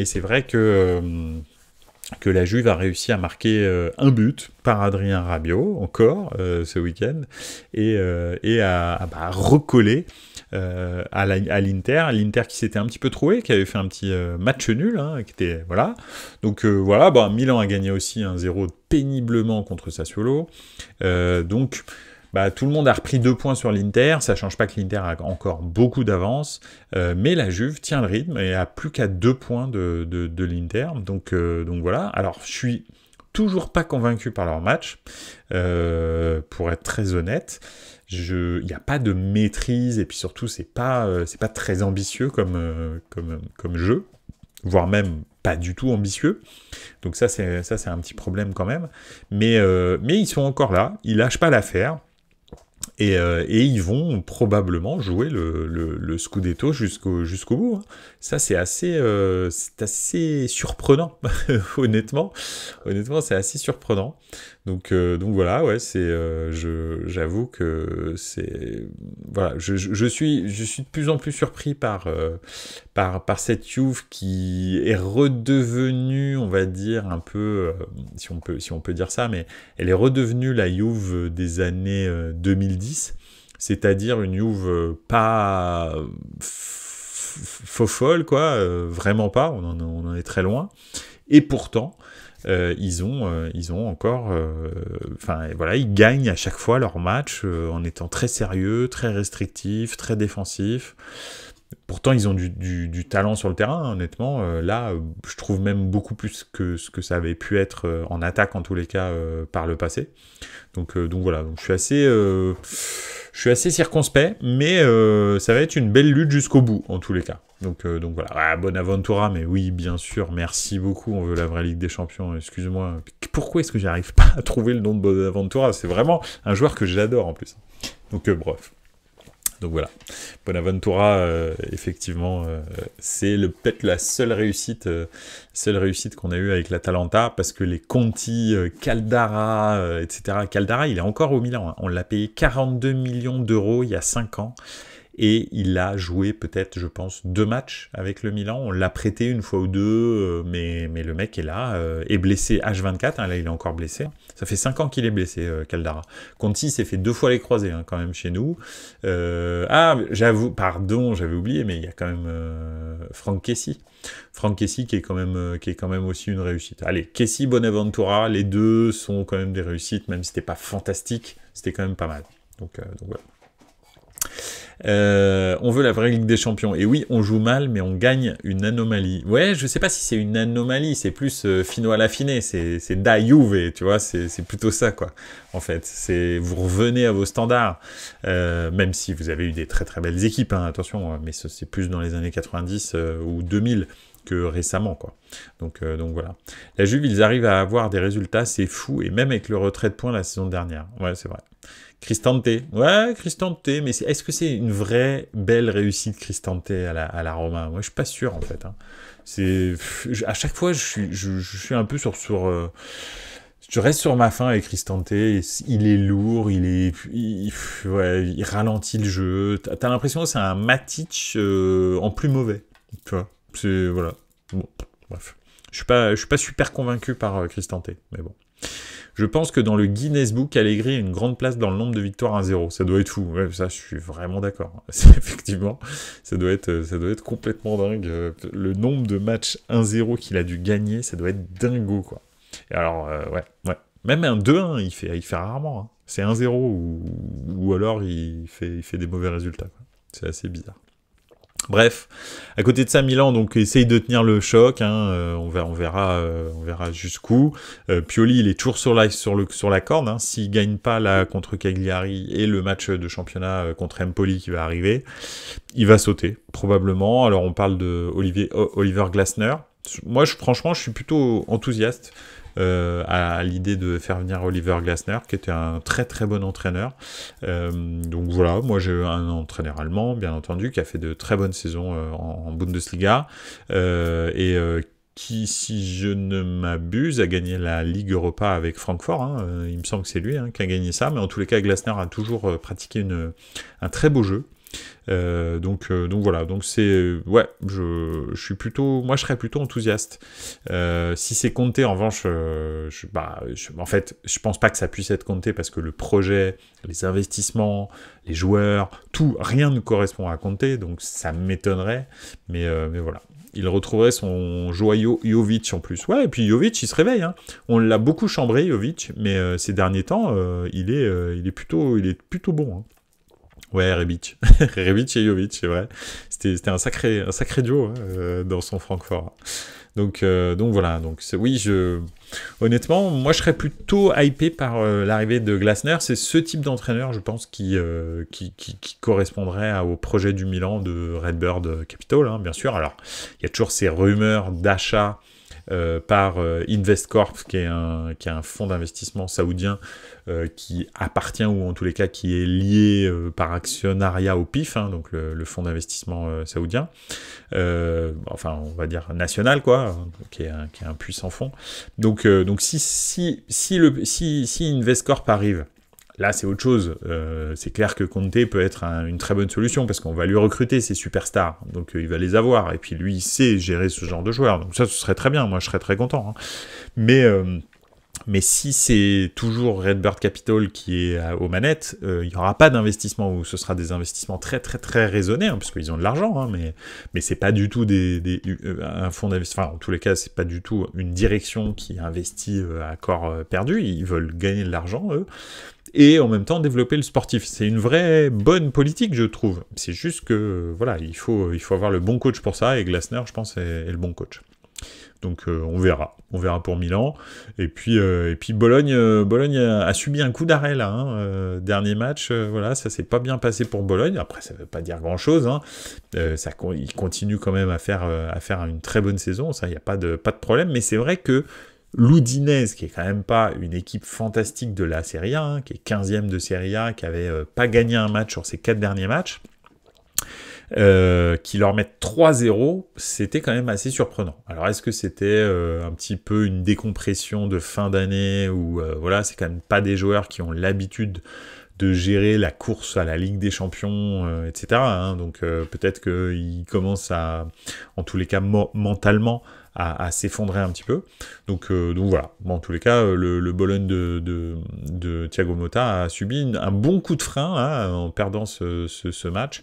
Speaker 1: c'est vrai que que la Juve a réussi à marquer un but par Adrien Rabiot, encore, ce week-end, et à recoller à l'Inter. L'Inter qui s'était un petit peu troué, qui avait fait un petit match nul, hein, qui était, voilà. Donc voilà, Milan a gagné aussi 1-0 péniblement contre Sassuolo. Donc tout le monde a repris 2 points sur l'Inter, ça change pas que l'Inter a encore beaucoup d'avance, mais la Juve tient le rythme et a plus qu'à 2 points de l'Inter, donc voilà. Alors je suis toujours pas convaincu par leur match, pour être très honnête. Il n'y a pas de maîtrise, et puis surtout c'est pas très ambitieux comme jeu, voire même pas du tout ambitieux. Donc ça c'est un petit problème quand même. Mais ils sont encore là, ils lâchent pas l'affaire. Et ils vont probablement jouer le Scudetto jusqu'au bout. Hein. Ça, c'est assez surprenant, honnêtement. Honnêtement, c'est assez surprenant. Donc voilà, ouais, j'avoue que c'est, voilà, je suis de plus en plus surpris par cette Juve qui est redevenue, on va dire, un peu, si on peut dire ça, mais elle est redevenue la Juve des années 2010, c'est-à-dire une Juve pas folle, quoi, vraiment pas, on en est très loin, et pourtant, ils ont encore, voilà, ils gagnent à chaque fois leur match en étant très sérieux, très restrictifs, très défensifs. Pourtant, ils ont du talent sur le terrain, honnêtement. Là, je trouve même beaucoup plus que ce que ça avait pu être en attaque, en tous les cas, par le passé. Donc voilà, donc je suis assez circonspect, mais ça va être une belle lutte jusqu'au bout, en tous les cas. Donc voilà, Bonaventura, mais oui, bien sûr, merci beaucoup, on veut la vraie Ligue des Champions, excuse-moi. Pourquoi est-ce que j'arrive pas à trouver le nom de Bonaventura? C'est vraiment un joueur que j'adore, en plus. Donc bref. Donc voilà, Bonaventura, effectivement, c'est peut-être la seule réussite qu'on a eue avec l'Atalanta, parce que les Conti, Caldara, etc. Caldara, il est encore au Milan. Hein. On l'a payé 42 millions d'euros il y a 5 ans. Et il a joué peut-être, je pense, 2 matchs avec le Milan. On l'a prêté une fois ou deux, mais le mec est là, est blessé H24, hein, là il est encore blessé. Ça fait 5 ans qu'il est blessé, Caldara. Conti s'est fait 2 fois les croisés, hein, quand même, chez nous. J'avoue, pardon, j'avais oublié, mais il y a quand même Franck Kessie. Franck Kessie qui est quand même aussi une réussite. Allez, Kessie, Bonaventura, les deux sont quand même des réussites, même si c'était pas fantastique, c'était quand même pas mal. Donc voilà. On veut la vraie Ligue des Champions. Et oui, on joue mal, mais on gagne une anomalie. Ouais, je sais pas si c'est une anomalie, c'est plus fino à l'affiné, c'est da Juve, tu vois, c'est plutôt ça, quoi. En fait, vous revenez à vos standards, même si vous avez eu des très très belles équipes, hein, attention, mais c'est plus dans les années 90 ou 2000 que récemment, quoi. Donc voilà. La Juve, ils arrivent à avoir des résultats, c'est fou, et même avec le retrait de points la saison dernière. Ouais, c'est vrai. Cristante, ouais, Cristante, mais est-ce que c'est une vraie belle réussite Cristante à la Roma? Moi, je suis pas sûr en fait. Hein. À chaque fois, je suis un peu je reste sur ma faim avec Cristante. Il est lourd, il ralentit le jeu. T'as l'impression que c'est un Matic en plus mauvais. Tu vois, voilà. Bon, bref, je suis pas super convaincu par Cristante, mais bon. Je pense que dans le Guinness Book, Allegri a une grande place dans le nombre de victoires 1-0. Ça doit être fou. Ouais, ça, je suis vraiment d'accord. Effectivement, ça doit être complètement dingue. Le nombre de matchs 1-0 qu'il a dû gagner, ça doit être dingo, quoi. Et alors, ouais. Même un 2-1, il fait rarement. Hein. C'est 1-0 ou alors il fait des mauvais résultats, quoi. C'est assez bizarre. Bref, à côté de ça, Milan donc essaye de tenir le choc. Hein, on verra jusqu'où. Pioli, il est toujours sur la corde. Hein, s'il gagne pas là contre Cagliari et le match de championnat contre Empoli qui va arriver, il va sauter probablement. Alors on parle de Oliver Glasner. Moi, franchement, je suis plutôt enthousiaste à l'idée de faire venir Oliver Glasner, qui était un très très bon entraîneur. Donc voilà, moi j'ai un entraîneur allemand, bien entendu, qui a fait de très bonnes saisons en Bundesliga, qui, si je ne m'abuse, a gagné la Ligue Europa avec Francfort. Hein. Il me semble que c'est lui qui a gagné ça, mais en tous les cas, Glasner a toujours pratiqué un très beau jeu. Donc voilà, donc c'est... Ouais, je suis plutôt... Moi, je serais plutôt enthousiaste. Si c'est Conte, en revanche, en fait, je pense pas que ça puisse être Conte parce que le projet, les investissements, les joueurs, tout, rien ne correspond à Conte, donc ça m'étonnerait. Mais voilà. Il retrouverait son joyau Jovic en plus. Ouais, et puis Jovic, il se réveille. Hein. On l'a beaucoup chambré, Jovic, mais ces derniers temps, il est plutôt bon. Hein. Ouais, Rebic. Rebic et Jovic, c'est vrai. C'était un sacré duo hein, dans son Francfort. Donc voilà. Donc oui, honnêtement, moi je serais plutôt hypé par l'arrivée de Glasner. C'est ce type d'entraîneur, je pense, qui correspondrait au projet du Milan de Redbird Capital, hein, bien sûr. Alors, il y a toujours ces rumeurs d'achat par Investcorp, qui est un fonds d'investissement saoudien qui appartient, ou en tous les cas qui est lié par actionnariat au PIF, hein, donc le fonds d'investissement saoudien, enfin on va dire national, quoi, hein, qui est un puissant fonds. Donc si Investcorp arrive, là, c'est autre chose. C'est clair que Conte peut être une très bonne solution parce qu'on va lui recruter ses superstars. Donc, il va les avoir. Et puis, lui, il sait gérer ce genre de joueurs. Donc, ça, ce serait très bien. Moi, je serais très content. Hein. Mais si c'est toujours Redbird Capital qui est aux manettes, il n'y aura pas d'investissement, ou ce sera des investissements très, très, très raisonnés, hein, parce qu'ils ont de l'argent. Hein, mais c'est pas du tout un fonds d'investissement. Enfin, en tous les cas, c'est pas du tout une direction qui investit à corps perdu. Ils veulent gagner de l'argent, eux. Et en même temps développer le sportif. C'est une vraie bonne politique, je trouve. C'est juste que, voilà, il faut avoir le bon coach pour ça, et Glasner, je pense, est le bon coach. Donc on verra pour Milan. Et puis Bologne a subi un coup d'arrêt là. Hein. Dernier match, voilà, ça s'est pas bien passé pour Bologne. Après, ça veut pas dire grand-chose. Hein. Il continue quand même à faire une très bonne saison. Ça, il y a pas de problème. Mais c'est vrai que l'Udinese, qui est quand même pas une équipe fantastique de la Serie A, hein, qui est 15e de Serie A, qui avait pas gagné un match sur ses 4 derniers matchs, qui leur mettent 3-0, c'était quand même assez surprenant. Alors est-ce que c'était un petit peu une décompression de fin d'année, ou voilà, c'est quand même pas des joueurs qui ont l'habitude de gérer la course à la Ligue des Champions, etc. Hein, donc peut-être qu'ils commencent à, en tous les cas mentalement, à s'effondrer un petit peu. Donc voilà. Bon, en tous les cas, le Bologne de Thiago Motta a subi un bon coup de frein hein, en perdant ce match.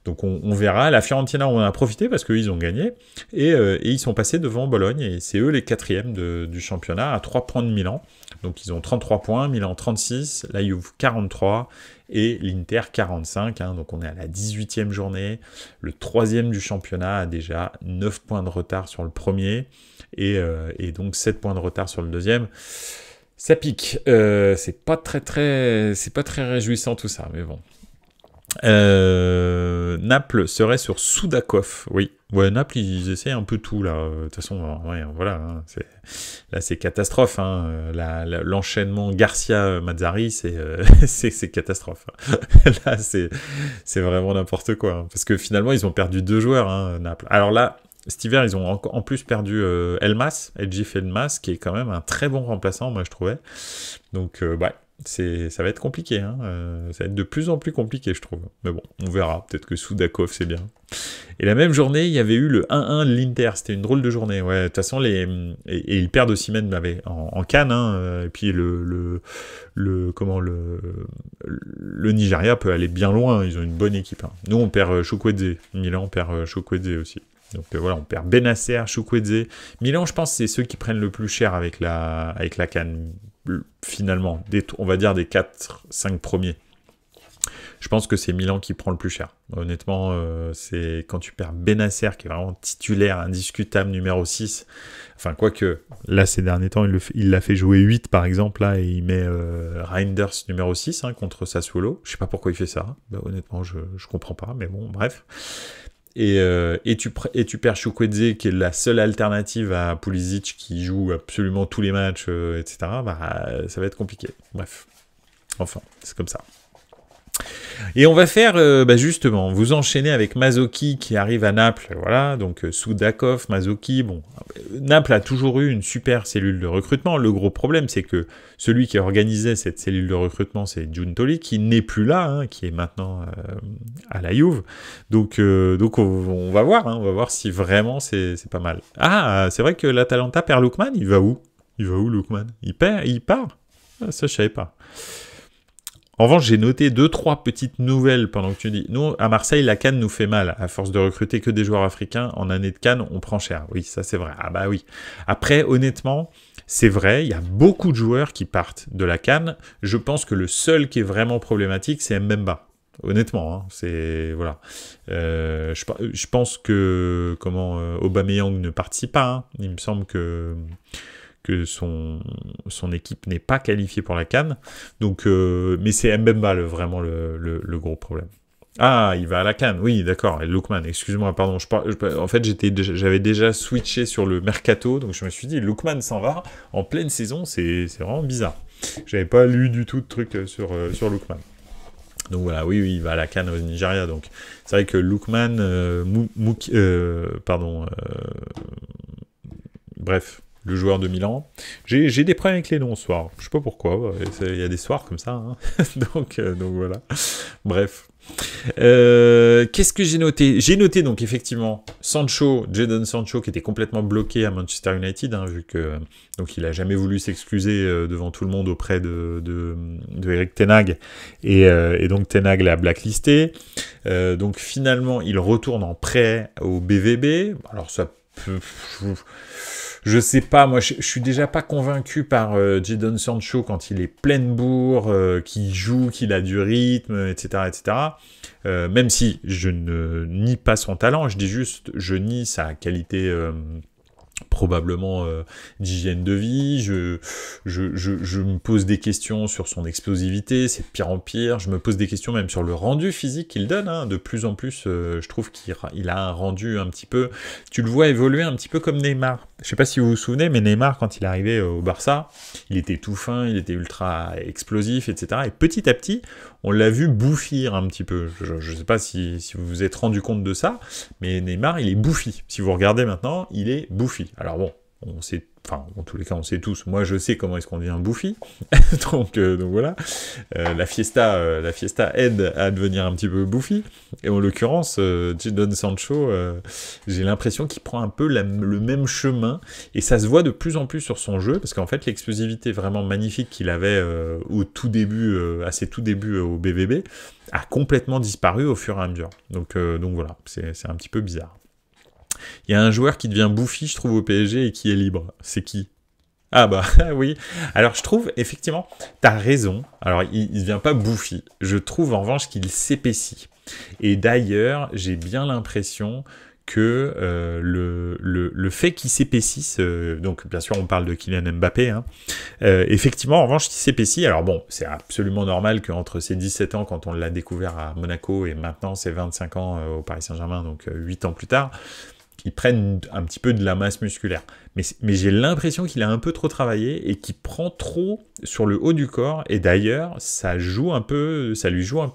Speaker 1: Donc on verra. La Fiorentina, on en a profité parce qu'ils ont gagné. Et ils sont passés devant Bologne. Et c'est eux les 4e du championnat, à 3 points de Milan. Donc ils ont 33 points, Milan 36, la Juve 43 et l'Inter 45. Hein, donc on est à la 18e journée. Le 3e du championnat a déjà 9 points de retard sur le premier et donc 7 points de retard sur le deuxième. Ça pique. C'est pas très réjouissant tout ça, mais bon. Naples serait sur Soudakov, oui. Ouais, Naples, ils essayent un peu tout, là. De toute façon, ouais, voilà. Hein, là, c'est catastrophe. Hein. L'enchaînement Garcia-Mazzari, c'est catastrophe. Là, c'est vraiment n'importe quoi. Hein, parce que finalement, ils ont perdu 2 joueurs, hein, Naples. Alors là, cet hiver, ils ont en plus perdu Elgif Elmas, qui est quand même un très bon remplaçant, moi, je trouvais. Donc, ouais. Ça va être compliqué, hein. Ça va être de plus en plus compliqué, je trouve. Mais bon, on verra. Peut-être que Soudakov, c'est bien. Et la même journée, il y avait eu le 1-1 de l'Inter. C'était une drôle de journée. Ouais, de toute façon, et ils perdent aussi même en Cannes. Hein, et puis le Nigeria peut aller bien loin. Ils ont une bonne équipe. Hein. Nous, on perd Chukwueze. Milan perd Chukwueze aussi. Donc voilà, on perd Benasser, Chukwueze. Milan, je pense, c'est ceux qui prennent le plus cher avec la Cannes. Finalement, on va dire des 4-5 premiers. Je pense que c'est Milan qui prend le plus cher. Honnêtement, c'est quand tu perds Benasser, qui est vraiment titulaire, indiscutable, numéro 6. Enfin, quoique, là, ces derniers temps, il l'a fait jouer 8, par exemple, là, et il met Reinders numéro 6 hein, contre Sassuolo. Je sais pas pourquoi il fait ça. Bah, honnêtement, je comprends pas, mais bon, bref. Et tu perds Chukwueze, qui est la seule alternative à Pulisic, qui joue absolument tous les matchs, etc. Bah, ça va être compliqué. Bref. Enfin, c'est comme ça. Et on va faire, justement, vous enchaîner avec Mazzocchi qui arrive à Naples, voilà, donc Soudakov, Mazzocchi, bon, Naples a toujours eu une super cellule de recrutement, le gros problème c'est que celui qui organisait cette cellule de recrutement c'est Giuntoli, qui n'est plus là, hein, qui est maintenant à la Juve, donc on va voir, hein, on va voir si vraiment c'est pas mal. Ah, c'est vrai que l'Atalanta perd Lookman, il va où? Il va où Lookman? Il part? Ah, ça je savais pas. En revanche, j'ai noté 2-3 petites nouvelles pendant que tu dis. Nous, à Marseille, la CAN nous fait mal. À force de recruter que des joueurs africains, en année de CAN, on prend cher. Oui, ça c'est vrai. Ah bah oui. Après, honnêtement, c'est vrai, il y a beaucoup de joueurs qui partent de la CAN. Je pense que le seul qui est vraiment problématique, c'est Mbemba. Honnêtement, hein, c'est... Voilà. Je pense que... Aubameyang ne participe pas. Hein. Il me semble que son équipe n'est pas qualifiée pour la CAN. Donc, mais c'est Mbemba vraiment le gros problème. Ah, il va à la CAN, oui, d'accord. Et Lookman, excuse-moi, pardon. En fait, j'avais déjà switché sur le mercato, donc je me suis dit, Lookman s'en va en pleine saison, c'est vraiment bizarre. J'avais pas lu du tout de trucs sur Lookman. Donc voilà, oui, il va à la CAN au Nigeria. Donc c'est vrai que Lookman, bref. Le joueur de Milan. J'ai des problèmes avec les noms ce soir. Je sais pas pourquoi. Il y a des soirs comme ça. Hein. donc voilà. Bref. Qu'est-ce que j'ai noté? J'ai noté donc effectivement Jadon Sancho qui était complètement bloqué à Manchester United, hein, vu que donc il a jamais voulu s'excuser devant tout le monde auprès de Erik ten Hag et donc ten Hag l'a blacklisté. Donc finalement il retourne en prêt au BVB. Alors ça peut... Je sais pas, moi je suis déjà pas convaincu par Jadon Sancho quand il est plein de bourre, qu'il joue, qu'il a du rythme, etc. etc. Même si je ne nie pas son talent, je dis juste, je nie sa qualité probablement d'hygiène de vie, je me pose des questions sur son explosivité, c'est de pire en pire, je me pose des questions même sur le rendu physique qu'il donne, hein. De plus en plus, je trouve qu'il a un rendu un petit peu, tu le vois évoluer un petit peu comme Neymar. Je sais pas si vous vous souvenez, mais Neymar, quand il est arrivé au Barça, il était tout fin, il était ultra explosif, etc. Et petit à petit, on l'a vu bouffir un petit peu. Je ne sais pas si vous vous êtes rendu compte de ça, mais Neymar, il est bouffi. Si vous regardez maintenant, il est bouffi. Alors bon, on sait, enfin, en tous les cas, on sait tous. Moi, je sais comment est-ce qu'on devient bouffi. donc voilà. La fiesta aide à devenir un petit peu bouffi. Et en l'occurrence, Jadon Sancho, j'ai l'impression qu'il prend un peu le même chemin. Et ça se voit de plus en plus sur son jeu, parce qu'en fait, l'explosivité vraiment magnifique qu'il avait au tout début, à ses tout débuts au BVB, a complètement disparu au fur et à mesure. Donc voilà, c'est un petit peu bizarre. Il y a un joueur qui devient bouffi, je trouve, au PSG et qui est libre. C'est qui? Ah bah oui. Alors je trouve, effectivement, t'as raison. Alors il ne devient pas bouffi. Je trouve en revanche qu'il s'épaissit. Et d'ailleurs, j'ai bien l'impression que le fait qu'il s'épaississe, donc bien sûr on parle de Kylian Mbappé, hein, effectivement en revanche il s'épaissit, alors bon c'est absolument normal qu'entre ses 17 ans quand on l'a découvert à Monaco et maintenant ses 25 ans au Paris Saint-Germain, donc 8 ans plus tard, ils prennent un petit peu de la masse musculaire. Mais j'ai l'impression qu'il a un peu trop travaillé et qu'il prend trop sur le haut du corps. Et d'ailleurs, ça lui joue un peu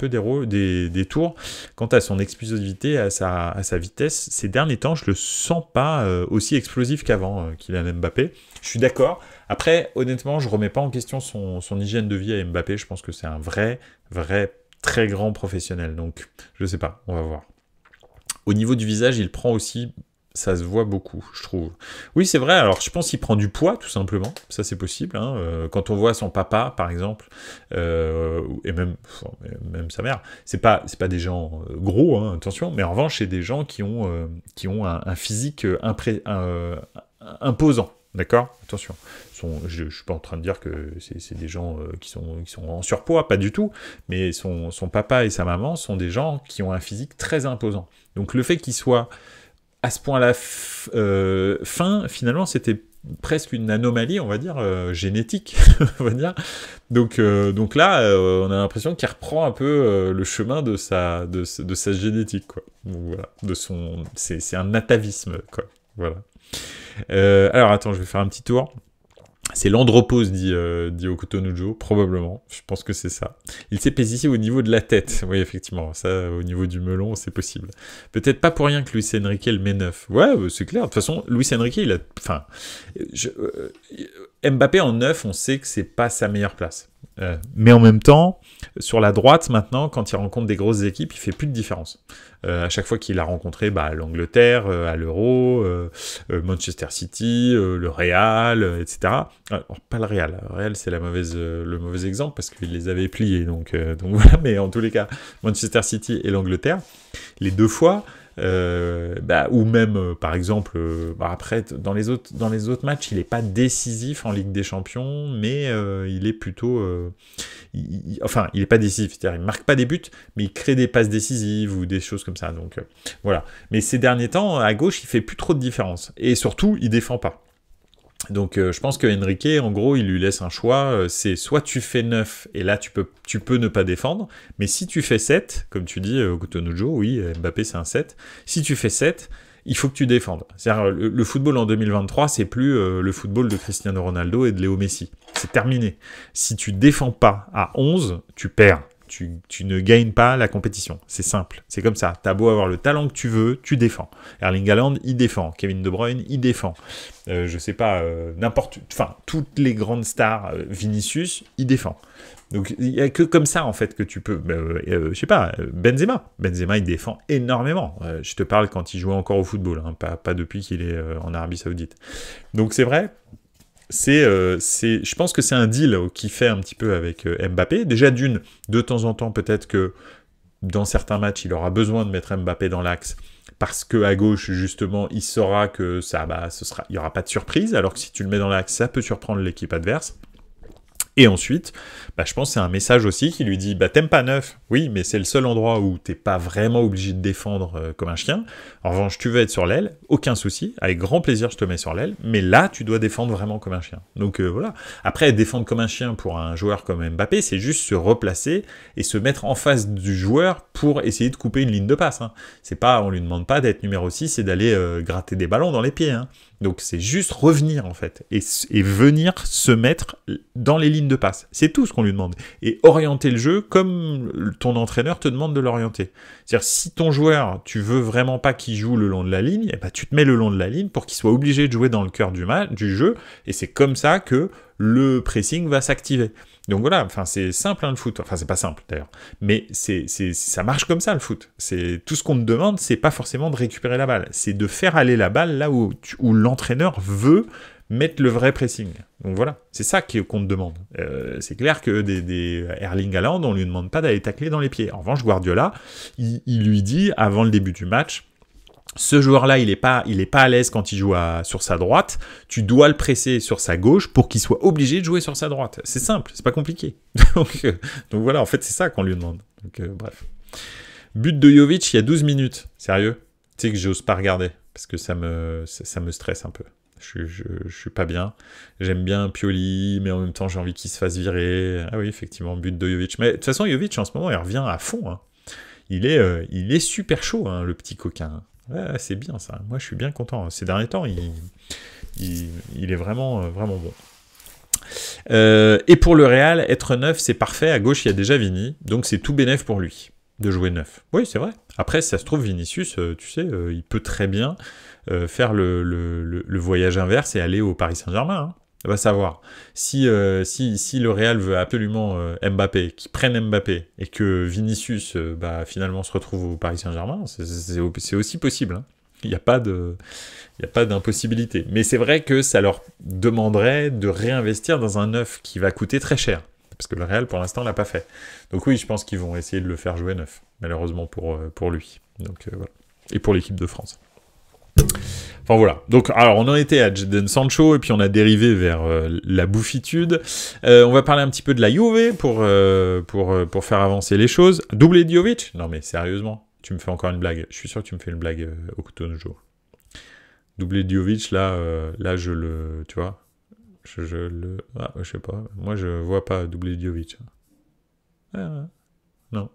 Speaker 1: des tours quant à son explosivité, à sa vitesse. Ces derniers temps, je le sens pas aussi explosif qu'avant, Kylian Mbappé. Je suis d'accord. Après, honnêtement, je remets pas en question son hygiène de vie à Mbappé. Je pense que c'est un vrai, très grand professionnel. Donc, je sais pas, on va voir. Au niveau du visage, il prend aussi... Ça se voit beaucoup, je trouve. Oui, c'est vrai. Alors, je pense qu'il prend du poids, tout simplement. Ça, c'est possible. Hein. Quand on voit son papa, par exemple, et même sa mère, c'est pas des gens gros, hein, attention. Mais en revanche, c'est des gens qui ont un physique imposant. D'accord? Attention. Je suis pas en train de dire que c'est des gens qui sont en surpoids, pas du tout. Mais son papa et sa maman sont des gens qui ont un physique très imposant. Donc, le fait qu'ils soient à ce point-là fin, finalement, c'était presque une anomalie, on va dire, génétique, on va dire. Donc là, on a l'impression qu'il reprend un peu le chemin de sa génétique, quoi. Donc voilà, c'est un atavisme, quoi. Voilà. Alors attends, je vais faire un petit tour. C'est l'andropause, dit Okutonujo, probablement. Je pense que c'est ça. Il s'est ici au niveau de la tête. Oui, effectivement, ça, au niveau du melon, c'est possible. Peut-être pas pour rien que Luis Enrique le met 9. Ouais, c'est clair. De toute façon, Luis Enrique, il a... Enfin, Mbappé en 9, on sait que c'est pas sa meilleure place. Mais en même temps, sur la droite, maintenant, quand il rencontre des grosses équipes, il fait plus de différence. À chaque fois qu'il a rencontré l'Angleterre, à l'Euro, Manchester City, le Real, etc. Alors, pas le Real. Le Real, c'est le mauvais exemple parce qu'il les avait pliés. Donc voilà, mais en tous les cas, Manchester City et l'Angleterre, les 2 fois... ou même par exemple après dans les autres matchs il n'est pas décisif en Ligue des Champions mais il est plutôt il est pas décisif, c'est-à-dire il marque pas des buts mais il crée des passes décisives ou des choses comme ça, donc voilà. Mais ces derniers temps à gauche il fait plus trop de différence et surtout il défend pas. Donc je pense que Enrique, en gros, il lui laisse un choix, c'est soit tu fais 9, et là tu peux ne pas défendre, mais si tu fais 7, comme tu dis, Okutonujo, oui, Mbappé c'est un 7, si tu fais 7, il faut que tu défendes. C'est-à-dire le football en 2023, c'est plus le football de Cristiano Ronaldo et de Léo Messi. C'est terminé. Si tu défends pas à 11, tu perds. Tu ne gagnes pas la compétition. C'est simple. C'est comme ça. T'as beau avoir le talent que tu veux, tu défends. Erling Haaland, il défend. Kevin De Bruyne, il défend. Je sais pas, toutes les grandes stars, Vinicius, il défend. Donc, il n'y a que comme ça, en fait, que tu peux... je sais pas, Benzema. Benzema, il défend énormément. Je te parle quand il jouait encore au football, hein, pas depuis qu'il est en Arabie Saoudite. Donc, c'est vrai... je pense que c'est un deal qui fait un petit peu avec Mbappé. Déjà de temps en temps, peut-être que dans certains matchs, il aura besoin de mettre Mbappé dans l'axe parce que à gauche, justement, il saura que il n'y aura pas de surprise, alors que si tu le mets dans l'axe, ça peut surprendre l'équipe adverse. Et ensuite, je pense que c'est un message aussi qui lui dit « T'aimes pas 9 ? Oui, mais c'est le seul endroit où t'es pas vraiment obligé de défendre comme un chien. En revanche, tu veux être sur l'aile, aucun souci. Avec grand plaisir, je te mets sur l'aile. Mais là, tu dois défendre vraiment comme un chien. » Donc voilà. Après, défendre comme un chien pour un joueur comme Mbappé, c'est juste se replacer et se mettre en face du joueur pour essayer de couper une ligne de passe. Hein. C'est pas, on lui demande pas d'être numéro 6 et d'aller gratter des ballons dans les pieds. Hein. Donc c'est juste revenir en fait et venir se mettre dans les lignes de passe. C'est tout ce qu'on lui demande. Et orienter le jeu comme ton entraîneur te demande de l'orienter. C'est-à-dire si ton joueur, tu veux vraiment pas qu'il joue le long de la ligne, tu te mets le long de la ligne pour qu'il soit obligé de jouer dans le cœur du jeu. Et c'est comme ça que le pressing va s'activer. Donc voilà, c'est simple le foot. Enfin, c'est pas simple d'ailleurs, mais ça marche comme ça le foot. C'est tout ce qu'on te demande, c'est pas forcément de récupérer la balle, c'est de faire aller la balle là où l'entraîneur veut mettre le vrai pressing. Donc voilà, c'est ça qu'on te demande. C'est clair que des Erling Haaland, on lui demande pas d'aller tacler dans les pieds. En revanche, Guardiola, il lui dit avant le début du match. Ce joueur-là, il est pas à l'aise quand il joue sur sa droite. Tu dois le presser sur sa gauche pour qu'il soit obligé de jouer sur sa droite. C'est simple, c'est pas compliqué. donc voilà, en fait, c'est ça qu'on lui demande. Donc bref. But de Jovic il y a 12 minutes. Sérieux ? Tu sais que j'ose pas regarder parce que ça me stresse un peu. Je suis pas bien. J'aime bien Pioli, mais en même temps, j'ai envie qu'il se fasse virer. Ah oui, effectivement, but de Jovic. Mais de toute façon, Jovic, en ce moment, il revient à fond. Hein. Il est super chaud, hein, le petit coquin. Ouais, c'est bien ça. Moi, je suis bien content. Ces derniers temps, il est vraiment, vraiment bon. Et pour le Real, être 9, c'est parfait. À gauche, il y a déjà Vini. Donc, c'est tout bénef pour lui de jouer 9. Oui, c'est vrai. Après, ça se trouve, Vinicius, tu sais, il peut très bien faire le voyage inverse et aller au Paris Saint-Germain. Hein. On va savoir. Si le Real veut absolument Mbappé, qu'il prenne Mbappé, et que Vinicius finalement se retrouve au Paris Saint-Germain, c'est aussi possible. Hein. Il n'y a pas d'impossibilité. Mais c'est vrai que ça leur demanderait de réinvestir dans un 9 qui va coûter très cher. Parce que le Real, pour l'instant, ne l'a pas fait. Donc oui, je pense qu'ils vont essayer de le faire jouer 9, malheureusement pour lui. Donc voilà. Et pour l'équipe de France. Enfin voilà, donc alors on en était à Jadon Sancho et puis on a dérivé vers la bouffitude. On va parler un petit peu de la Juve pour faire avancer les choses. Doublé de Jovic ? Non mais sérieusement, tu me fais encore une blague. Je suis sûr que tu me fais une blague au couteau de jour. Doublé de Jovic, là je le... Tu vois je sais pas. Moi je vois pas doublé de Jovic. Non.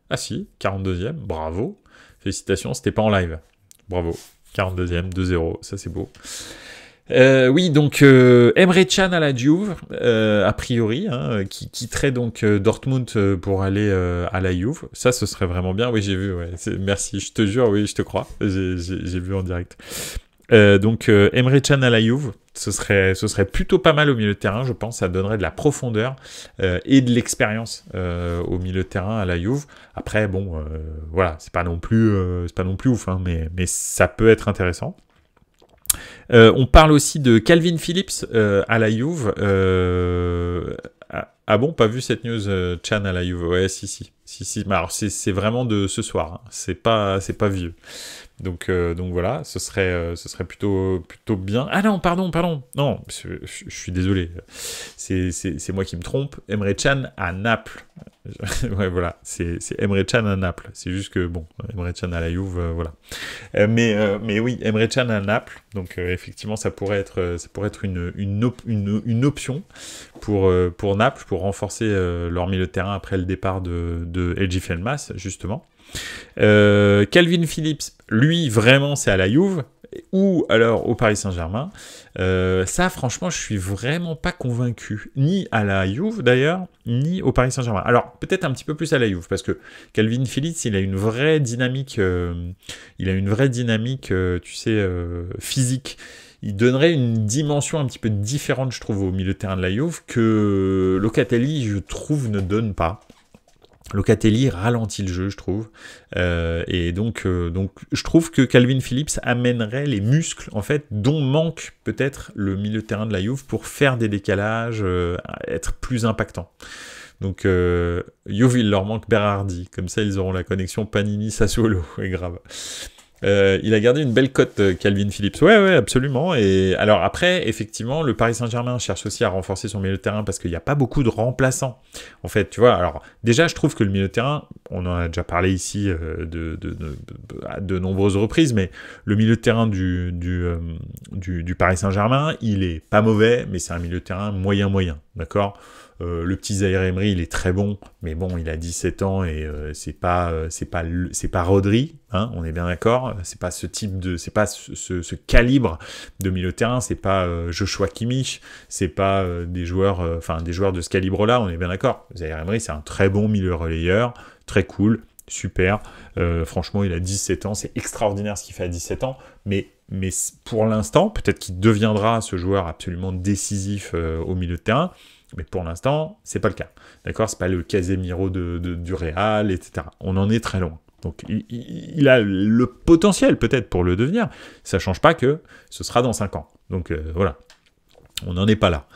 Speaker 1: Ah si, 42e, bravo. Félicitations, c'était pas en live. Bravo. 42e, 2-0, ça c'est beau. Oui, donc Emre Can à la Juve, a priori, hein, qui quitterait donc Dortmund pour aller à la Juve. Ça, ce serait vraiment bien. Oui, j'ai vu. Ouais. Merci, je te jure, oui, je te crois. J'ai vu en direct. Donc Emre Can à la Juve, ce serait plutôt pas mal au milieu de terrain, je pense. Ça donnerait de la profondeur et de l'expérience au milieu de terrain à la Juve. Après, bon, voilà, c'est pas non plus ouf, hein, mais ça peut être intéressant. On parle aussi de Calvin Phillips à la Juve. Ah bon, pas vu cette news, Chan à la Juve. Ouais, si. Mais alors c'est vraiment de ce soir. Hein. C'est pas vieux. Donc voilà, ce serait plutôt bien. Ah non, pardon. Non, je suis désolé. C'est moi qui me trompe. Emre Can à Naples. Ouais, voilà, c'est Emre Can à Naples. C'est juste que, bon, Emre Can à la Juve, voilà. Mais oui, Emre Can à Naples. Donc, effectivement, ça pourrait être une option pour Naples, pour renforcer leur milieu de terrain après le départ de LG Felmas, justement. Calvin Phillips, lui, vraiment, c'est à la Juve. Ou alors au Paris Saint-Germain. Ça, franchement, je suis vraiment pas convaincu. Ni à la Juve, d'ailleurs, ni au Paris Saint-Germain. Alors, peut-être un petit peu plus à la Juve, parce que Calvin Phillips, il a une vraie dynamique, tu sais, physique. Il donnerait une dimension un petit peu différente, je trouve, au milieu de terrain de la Juve, que Locatelli, je trouve, ne donne pas. Locatelli ralentit le jeu, je trouve. Et donc, je trouve que Calvin Phillips amènerait les muscles, en fait, dont manque peut-être le milieu de terrain de la Juve pour faire des décalages, être plus impactant. Donc, Juve, il leur manque Berardi. Comme ça, ils auront la connexion Panini-Sassuolo. Et grave. Il a gardé une belle cote, Calvin Phillips. Ouais, absolument. Et alors après, effectivement, le Paris Saint-Germain cherche aussi à renforcer son milieu de terrain parce qu'il n'y a pas beaucoup de remplaçants. En fait, tu vois. Alors déjà, je trouve que le milieu de terrain, on en a déjà parlé ici à de nombreuses reprises, mais le milieu de terrain du Paris Saint-Germain, il est pas mauvais, mais c'est un milieu de terrain moyen, d'accord. Le petit Zaïre Emery, il est très bon, mais bon, il a 17 ans et c'est pas Rodri, hein, on est bien d'accord. C'est pas ce calibre de milieu de terrain. C'est pas Joshua Kimmich, c'est pas des joueurs de ce calibre-là. On est bien d'accord. Zaïre Emery, c'est un très bon milieu relayeur, très cool, super. Franchement, il a 17 ans, c'est extraordinaire ce qu'il fait à 17 ans, mais pour l'instant, peut-être qu'il deviendra ce joueur absolument décisif au milieu de terrain. Mais pour l'instant, c'est pas le cas. D'accord, c'est pas le Casemiro du Real, etc. On en est très loin. Donc, il a le potentiel peut-être pour le devenir. Ça change pas que ce sera dans 5 ans. Donc, voilà. On n'en est pas là.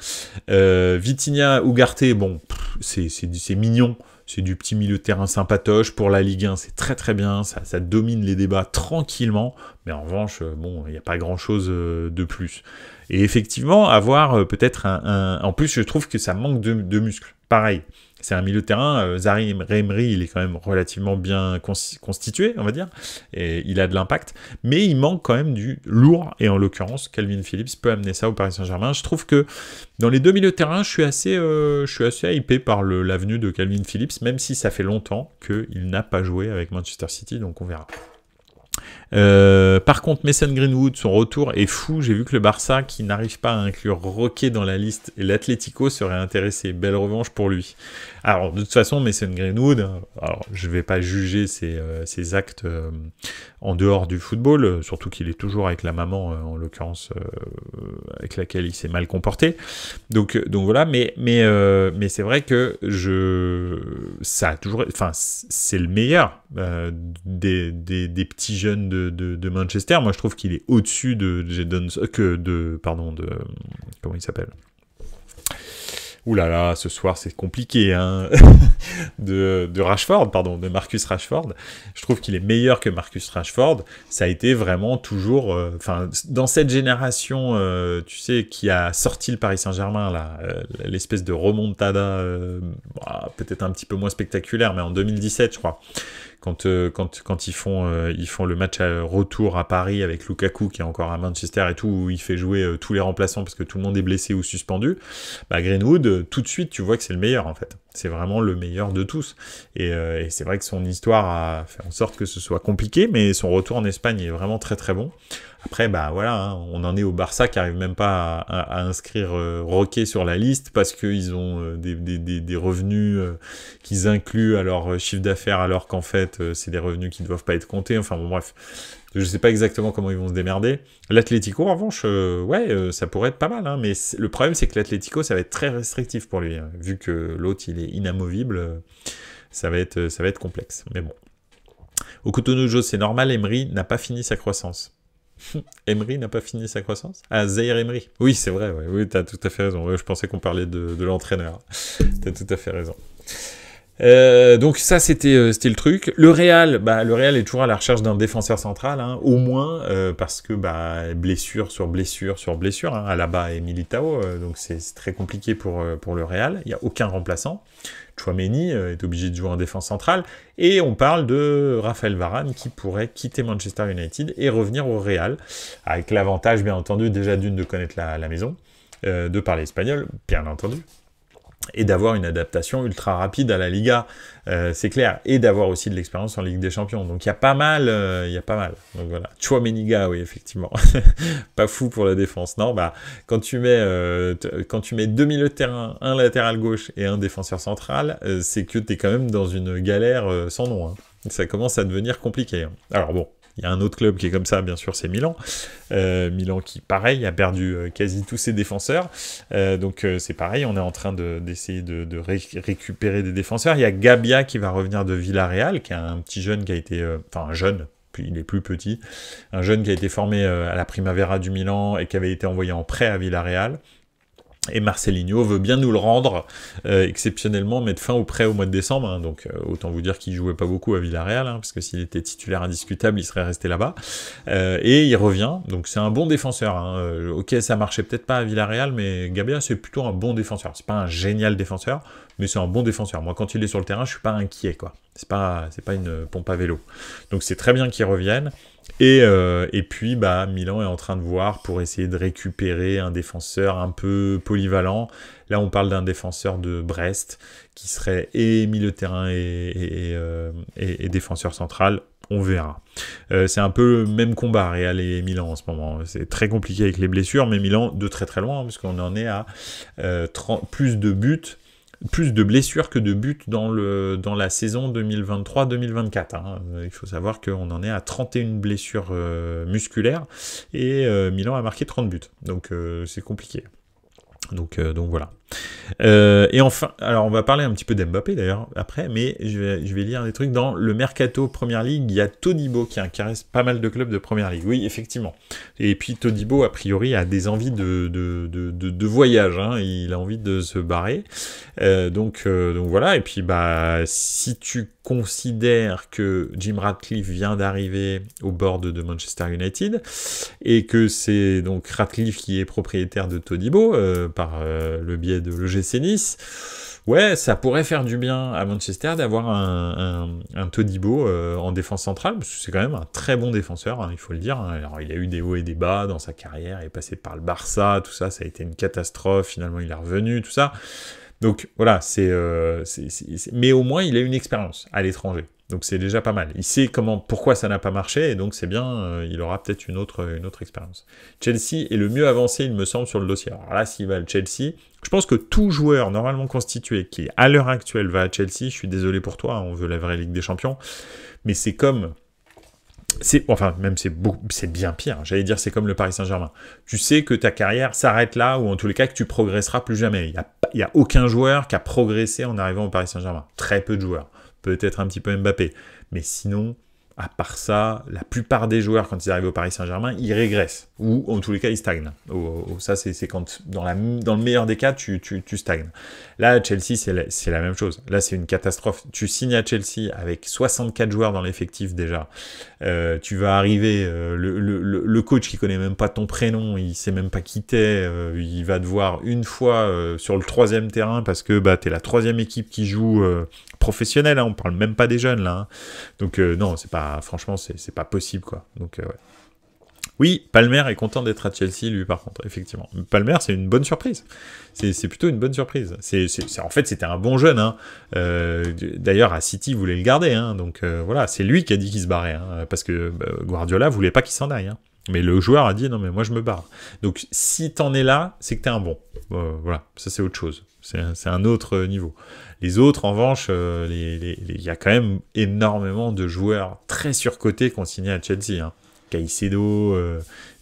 Speaker 1: Vitinha, Ugarte, bon, c'est mignon. C'est du petit milieu de terrain sympatoche. Pour la Ligue 1, c'est très très bien. Ça domine les débats tranquillement. Mais en revanche, bon, il n'y a pas grand-chose de plus. Et effectivement, avoir peut-être en plus, je trouve que ça manque de muscles. Pareil, c'est un milieu de terrain. Zaïre Emery, il est quand même relativement bien constitué, on va dire. Et il a de l'impact. Mais il manque quand même du lourd. Et en l'occurrence, Calvin Phillips peut amener ça au Paris Saint-Germain. Je trouve que dans les deux milieux de terrain, je suis assez hypé par l'avenue de Calvin Phillips, même si ça fait longtemps qu'il n'a pas joué avec Manchester City, donc on verra. Par contre, Mason Greenwood, son retour est fou. J'ai vu que le Barça, qui n'arrive pas à inclure Roquet dans la liste, et l'Atlético serait intéressé. Belle revanche pour lui. Alors, de toute façon, Mason Greenwood, alors, je ne vais pas juger ses actes en dehors du football, surtout qu'il est toujours avec la maman, en l'occurrence, avec laquelle il s'est mal comporté. Donc voilà, mais c'est vrai que ça a toujours, enfin, c'est le meilleur des petits jeunes de Manchester. Moi, je trouve qu'il est au-dessus de Jadon, comment il s'appelle? Ouh là là, ce soir c'est compliqué, hein. de Marcus Rashford. Je trouve qu'il est meilleur que Marcus Rashford. Ça a été vraiment toujours, dans cette génération, tu sais, qui a sorti le Paris Saint-Germain là, l'espèce de remontada, peut-être un petit peu moins spectaculaire, mais en 2017, je crois. Quand ils font le match à retour à Paris avec Lukaku qui est encore à Manchester et tout, où il fait jouer tous les remplaçants parce que tout le monde est blessé ou suspendu, Greenwood, tout de suite tu vois que c'est le meilleur en fait. C'est vraiment le meilleur de tous. Et c'est vrai que son histoire a fait en sorte que ce soit compliqué, mais son retour en Espagne est vraiment très très bon. Après, bah voilà, hein, on en est au Barça qui arrive même pas à inscrire Roquet sur la liste parce qu'ils ont des revenus qu'ils incluent à leur chiffre d'affaires alors qu'en fait, c'est des revenus qui ne doivent pas être comptés. Enfin bon, bref. Je sais pas exactement comment ils vont se démerder. L'Atlético, en revanche, ça pourrait être pas mal, hein, mais le problème, c'est que l'Atlético, ça va être très restrictif pour lui, hein, vu que l'autre, il est inamovible, ça va être complexe. Mais bon. Au Cotonou, c'est normal, Emery n'a pas fini sa croissance. Emery n'a pas fini sa croissance? Ah, Zaïre Emery. Oui, c'est vrai, ouais. Oui, t'as tout à fait raison. Ouais, je pensais qu'on parlait de l'entraîneur. T'as tout à fait raison. Donc ça c'était le truc. Le Real est toujours à la recherche d'un défenseur central, hein, au moins parce que blessure sur blessure sur blessure, hein, Alaba et Militao, donc c'est très compliqué pour le Real. Il n'y a aucun remplaçant. Tchouaméni est obligé de jouer en défense centrale, et on parle de Raphaël Varane qui pourrait quitter Manchester United et revenir au Real, avec l'avantage bien entendu déjà d'une de connaître la maison, de parler espagnol bien entendu, et d'avoir une adaptation ultra rapide à la Liga, c'est clair, et d'avoir aussi de l'expérience en Ligue des Champions. Donc il y a pas mal, Donc voilà, Tchouaméniga, oui, effectivement. Pas fou pour la défense. Non, quand tu mets deux milieux de terrain, un latéral gauche et un défenseur central, c'est que t'es quand même dans une galère sans nom, hein. Ça commence à devenir compliqué, hein. Alors bon, il y a un autre club qui est comme ça, bien sûr, c'est Milan. Milan qui, pareil, a perdu quasi tous ses défenseurs. Donc c'est pareil, on est en train d'essayer de récupérer des défenseurs. Il y a Gabia qui va revenir de Villarreal, qui est un petit jeune qui a été... un jeune, puis il est plus petit. Un jeune qui a été formé à la Primavera du Milan et qui avait été envoyé en prêt à Villarreal. Et Marcelinho veut bien nous le rendre, exceptionnellement mettre fin au prêt au mois de décembre, hein, donc autant vous dire qu'il jouait pas beaucoup à Villarreal, hein, parce que s'il était titulaire indiscutable, il serait resté là-bas, et il revient, donc c'est un bon défenseur, hein. Ok, ça marchait peut-être pas à Villarreal, mais Gabia c'est plutôt un bon défenseur, c'est pas un génial défenseur, mais c'est un bon défenseur. Moi, quand il est sur le terrain, je suis pas inquiet, quoi. C'est pas une pompe à vélo. Donc c'est très bien qu'il revienne. Et puis, Milan est en train de voir pour essayer de récupérer un défenseur un peu polyvalent. Là, on parle d'un défenseur de Brest qui serait et milieu de terrain et défenseur central. On verra. C'est un peu le même combat, Real et Milan en ce moment. C'est très compliqué avec les blessures, mais Milan de très très loin, parce qu'on en est à plus de blessures que de buts dans la saison 2023-2024. Hein. Il faut savoir qu'on en est à 31 blessures musculaires et Milan a marqué 30 buts. Donc c'est compliqué. Donc voilà. Et enfin, alors on va parler un petit peu d'Mbappé d'ailleurs après, mais je vais lire des trucs. Dans le Mercato Première Ligue, il y a Todibo qui intéresse pas mal de clubs de Première Ligue. Oui, effectivement. Et puis Todibo, a priori, a des envies de voyage, hein. Il a envie de se barrer. Donc voilà. Et puis si tu considères que Jim Ratcliffe vient d'arriver au board de Manchester United et que c'est donc Ratcliffe qui est propriétaire de Todibo par le biais de l'OGC Nice, ouais, ça pourrait faire du bien à Manchester d'avoir un Todibo en défense centrale, parce que c'est quand même un très bon défenseur, hein, il faut le dire. Alors il a eu des hauts et des bas dans sa carrière, il est passé par le Barça, tout ça, ça a été une catastrophe, finalement il est revenu, tout ça. Donc voilà, mais au moins il a une expérience à l'étranger. Donc c'est déjà pas mal. Il sait pourquoi ça n'a pas marché, et donc c'est bien, il aura peut-être une autre expérience. Chelsea est le mieux avancé, il me semble, sur le dossier. Alors là, s'il va à Chelsea, je pense que tout joueur normalement constitué qui, à l'heure actuelle, va à Chelsea, je suis désolé pour toi, on veut la vraie Ligue des Champions, mais c'est bien pire. J'allais dire, c'est comme le Paris Saint-Germain. Tu sais que ta carrière s'arrête là, ou en tous les cas que tu progresseras plus jamais. Il n'y a aucun joueur qui a progressé en arrivant au Paris Saint-Germain. Très peu de joueurs. Peut-être un petit peu Mbappé. Mais sinon, à part ça, la plupart des joueurs, quand ils arrivent au Paris Saint-Germain, ils régressent. Ou, en tous les cas, ils stagnent. Ça, c'est quand, dans le meilleur des cas, tu stagnes. Là, à Chelsea, c'est la même chose. Là, c'est une catastrophe. Tu signes à Chelsea avec 64 joueurs dans l'effectif déjà. Tu vas arriver, le coach qui connaît même pas ton prénom, il sait même pas qui t'es, il va te voir une fois sur le 3e terrain parce que t'es la 3e équipe qui joue professionnelle, hein, on parle même pas des jeunes là. Hein. Donc non, franchement, c'est pas possible quoi. Donc ouais. Oui, Palmer est content d'être à Chelsea, lui, par contre, effectivement. Palmer, c'est une bonne surprise. C'est plutôt une bonne surprise. En fait, c'était un bon jeune. Hein. D'ailleurs, à City, il voulait le garder. Hein. Donc voilà, c'est lui qui a dit qu'il se barrait. Hein, parce que Guardiola voulait pas qu'il s'en aille. Hein. Mais le joueur a dit, non, mais moi, je me barre. Donc, si t'en es là, c'est que t'es un bon. Voilà, ça, c'est autre chose. C'est un autre niveau. Les autres, en revanche, il y a quand même énormément de joueurs très surcotés qui ont signé à Chelsea. Hein. Caicedo,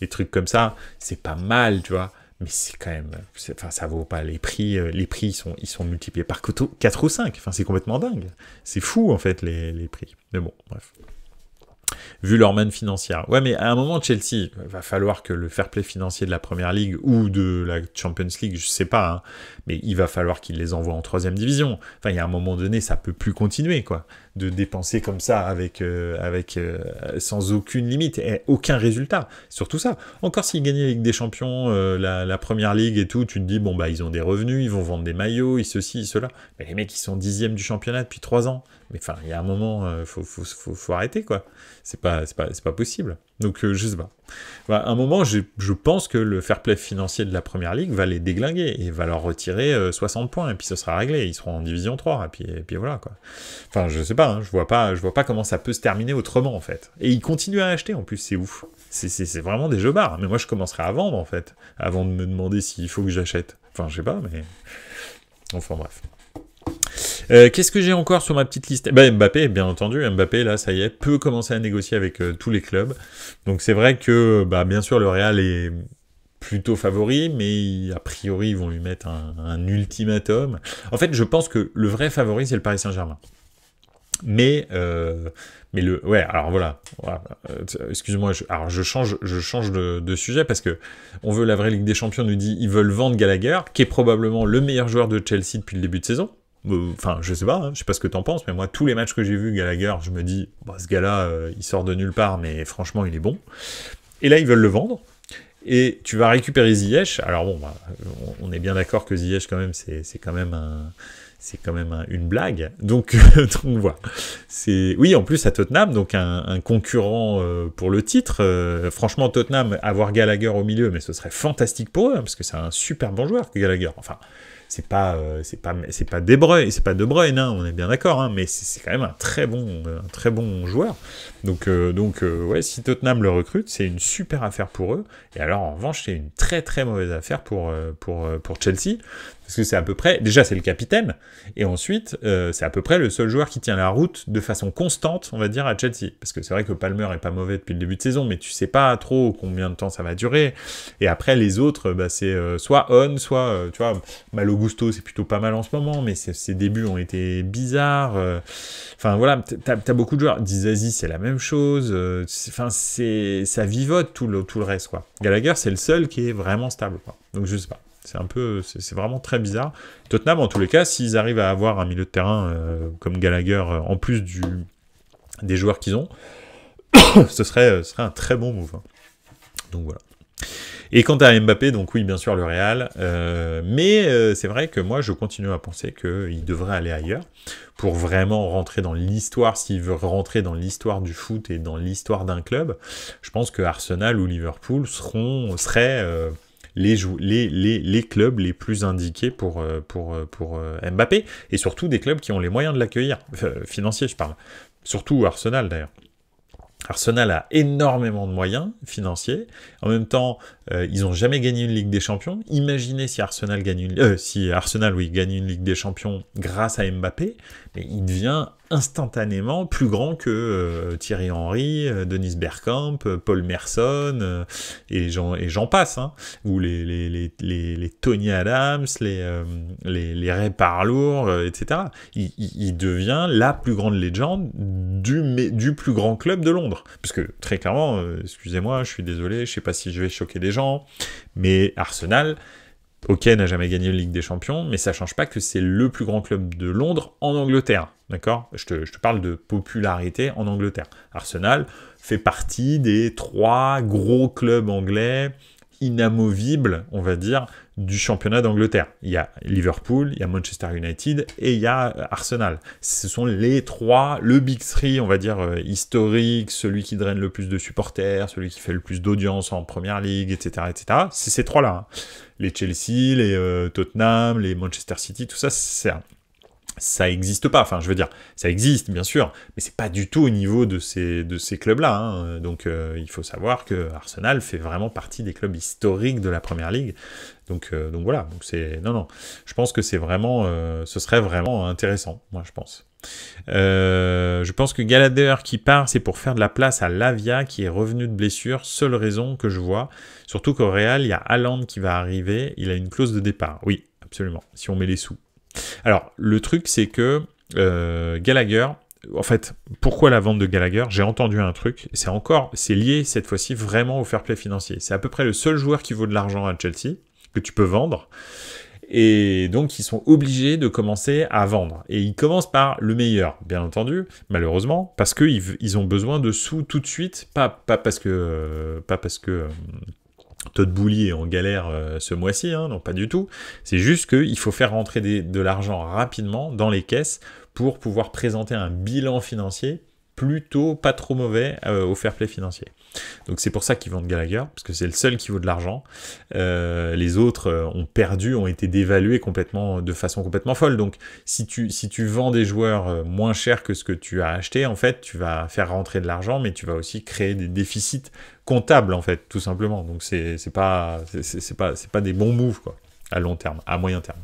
Speaker 1: des trucs comme ça, c'est pas mal, tu vois, mais c'est quand même, enfin, ça vaut pas les prix ils sont multipliés par 4 ou 5, enfin, c'est complètement dingue, c'est fou, en fait, les prix, mais bon, bref. Vu leur manne financière. Ouais, mais à un moment, Chelsea, va falloir que le fair play financier de la Première Ligue ou de la Champions League, je sais pas, hein, mais il va falloir qu'ils les envoient en 3e division. Enfin, il y a un moment donné, ça peut plus continuer, quoi, de dépenser comme ça sans aucune limite et aucun résultat. Surtout ça. Encore s'ils gagnent la Ligue des Champions, la Première Ligue et tout, tu te dis, bon, bah, ils ont des revenus, ils vont vendre des maillots, ceci, cela. Mais les mecs, ils sont 10e du championnat depuis 3 ans. Mais enfin, il y a un moment, faut arrêter, quoi. C'est pas possible. Donc, je sais pas. Voilà, à un moment, je pense que le fair play financier de la Première Ligue va les déglinguer et va leur retirer 60 points, et puis ce sera réglé. Ils seront en division 3, et puis voilà, quoi. Enfin, je sais pas, hein, je vois pas comment ça peut se terminer autrement, en fait. Et ils continuent à acheter, en plus, c'est ouf. C'est vraiment des jeux barres. Mais moi, je commencerai à vendre, en fait, avant de me demander s'il faut que j'achète. Enfin, je sais pas, mais... Enfin, bref. Qu'est-ce que j'ai encore sur ma petite liste? Mbappé, bien entendu. Mbappé, là, ça y est, peut commencer à négocier avec tous les clubs. Donc c'est vrai que, bien sûr, le Real est plutôt favori, mais a priori, ils vont lui mettre un ultimatum. En fait, je pense que le vrai favori, c'est le Paris Saint-Germain. Mais ouais, alors voilà. Excuse-moi, je change de sujet parce que on veut la vraie Ligue des Champions, nous dit ils veulent vendre Gallagher, qui est probablement le meilleur joueur de Chelsea depuis le début de saison. Enfin, je sais pas, hein, je sais pas ce que t'en penses, mais moi, tous les matchs que j'ai vus, Gallagher, je me dis, ce gars-là, il sort de nulle part, mais franchement, il est bon. Et là, ils veulent le vendre. Et tu vas récupérer Ziyech. Alors bon, on est bien d'accord que Ziyech, quand même, c'est quand même une blague. Donc voilà. Oui, en plus à Tottenham, donc un concurrent pour le titre. Franchement, Tottenham, avoir Gallagher au milieu, mais ce serait fantastique pour eux, hein, parce que c'est un super bon joueur, Gallagher. Enfin, c'est pas De Bruyne, hein, on est bien d'accord, hein, mais c'est quand même un très bon joueur. Donc ouais, si Tottenham le recrute, c'est une super affaire pour eux. Et alors en revanche, c'est une très très mauvaise affaire pour Chelsea. Parce que c'est à peu près, déjà c'est le capitaine, et ensuite c'est à peu près le seul joueur qui tient la route de façon constante, on va dire, à Chelsea. Parce que c'est vrai que Palmer est pas mauvais depuis le début de saison, mais tu sais pas trop combien de temps ça va durer. Et après les autres, c'est soit On, soit, tu vois, Malo Gusto c'est plutôt pas mal en ce moment, mais ses débuts ont été bizarres. Enfin voilà, t'as beaucoup de joueurs. Dizazi c'est la même chose. Enfin ça vivote tout le reste, quoi. Gallagher c'est le seul qui est vraiment stable, quoi. Donc je sais pas. C'est vraiment très bizarre. Tottenham, en tous les cas, s'ils arrivent à avoir un milieu de terrain comme Gallagher, en plus des joueurs qu'ils ont, ce serait un très bon move. Hein. Donc voilà. Et quant à Mbappé, donc oui, bien sûr, le Real. Mais c'est vrai que moi, je continue à penser qu'il devrait aller ailleurs pour vraiment rentrer dans l'histoire, s'il veut rentrer dans l'histoire du foot et dans l'histoire d'un club. Je pense que Arsenal ou Liverpool seraient les clubs les plus indiqués pour Mbappé, et surtout des clubs qui ont les moyens de l'accueillir, financiers je parle, surtout Arsenal d'ailleurs. Arsenal a énormément de moyens financiers. En même temps, ils n'ont jamais gagné une Ligue des Champions. Imaginez si Arsenal gagne gagne une Ligue des Champions grâce à Mbappé, mais il devient instantanément plus grand que Thierry Henry, Dennis Bergkamp, Paul Merson, et j'en passe, hein, ou les Tony Adams, les Ray Parlour, etc. Il devient la plus grande légende du plus grand club de Londres. Parce que, très clairement, excusez-moi, je suis désolé, je sais pas si je vais choquer des gens, mais Arsenal... Ok, n'a jamais gagné la Ligue des Champions, mais ça change pas que c'est le plus grand club de Londres en Angleterre, d'accord ? Je te parle de popularité en Angleterre. Arsenal fait partie des 3 gros clubs anglais. inamovibles, on va dire, du championnat d'Angleterre. Il y a Liverpool, il y a Manchester United et il y a Arsenal. Ce sont les trois, le Big Three, on va dire, historique, celui qui draine le plus de supporters, celui qui fait le plus d'audience en Première Ligue, etc., etc. C'est ces trois-là. Hein. Les Chelsea, les Tottenham, les Manchester City, tout ça, ça existe pas, enfin je veux dire, ça existe bien sûr, mais c'est pas du tout au niveau de ces clubs-là, hein. Donc il faut savoir que Arsenal fait vraiment partie des clubs historiques de la Première Ligue, donc voilà, donc non, je pense que c'est vraiment, ce serait vraiment intéressant, moi je pense. Je pense que Gallagher qui part, c'est pour faire de la place à Lavia qui est revenu de blessure, seule raison que je vois, surtout qu'au Real, il y a Haaland qui va arriver, il a une clause de départ, oui, absolument, si on met les sous. Alors, le truc, c'est que Gallagher, en fait, pourquoi la vente de Gallagher? J'ai entendu un truc, c'est lié cette fois-ci vraiment au fair play financier. C'est à peu près le seul joueur qui vaut de l'argent à Chelsea, que tu peux vendre, et donc ils sont obligés de commencer à vendre. Et ils commencent par le meilleur, bien entendu, malheureusement, parce qu'ils ont besoin de sous tout de suite, pas parce que Todd Boehly est en galère ce mois-ci, hein, non pas du tout. C'est juste qu'il faut faire rentrer de l'argent rapidement dans les caisses pour pouvoir présenter un bilan financier plutôt pas trop mauvais au fair play financier. Donc c'est pour ça qu'ils vendent Gallagher, parce que c'est le seul qui vaut de l'argent. Les autres ont été dévalués de façon complètement folle. Donc si tu vends des joueurs moins chers que ce que tu as acheté, en fait, tu vas faire rentrer de l'argent, mais tu vas aussi créer des déficits comptables, en fait, tout simplement. Donc c'est pas des bons moves, quoi, à long terme, à moyen terme.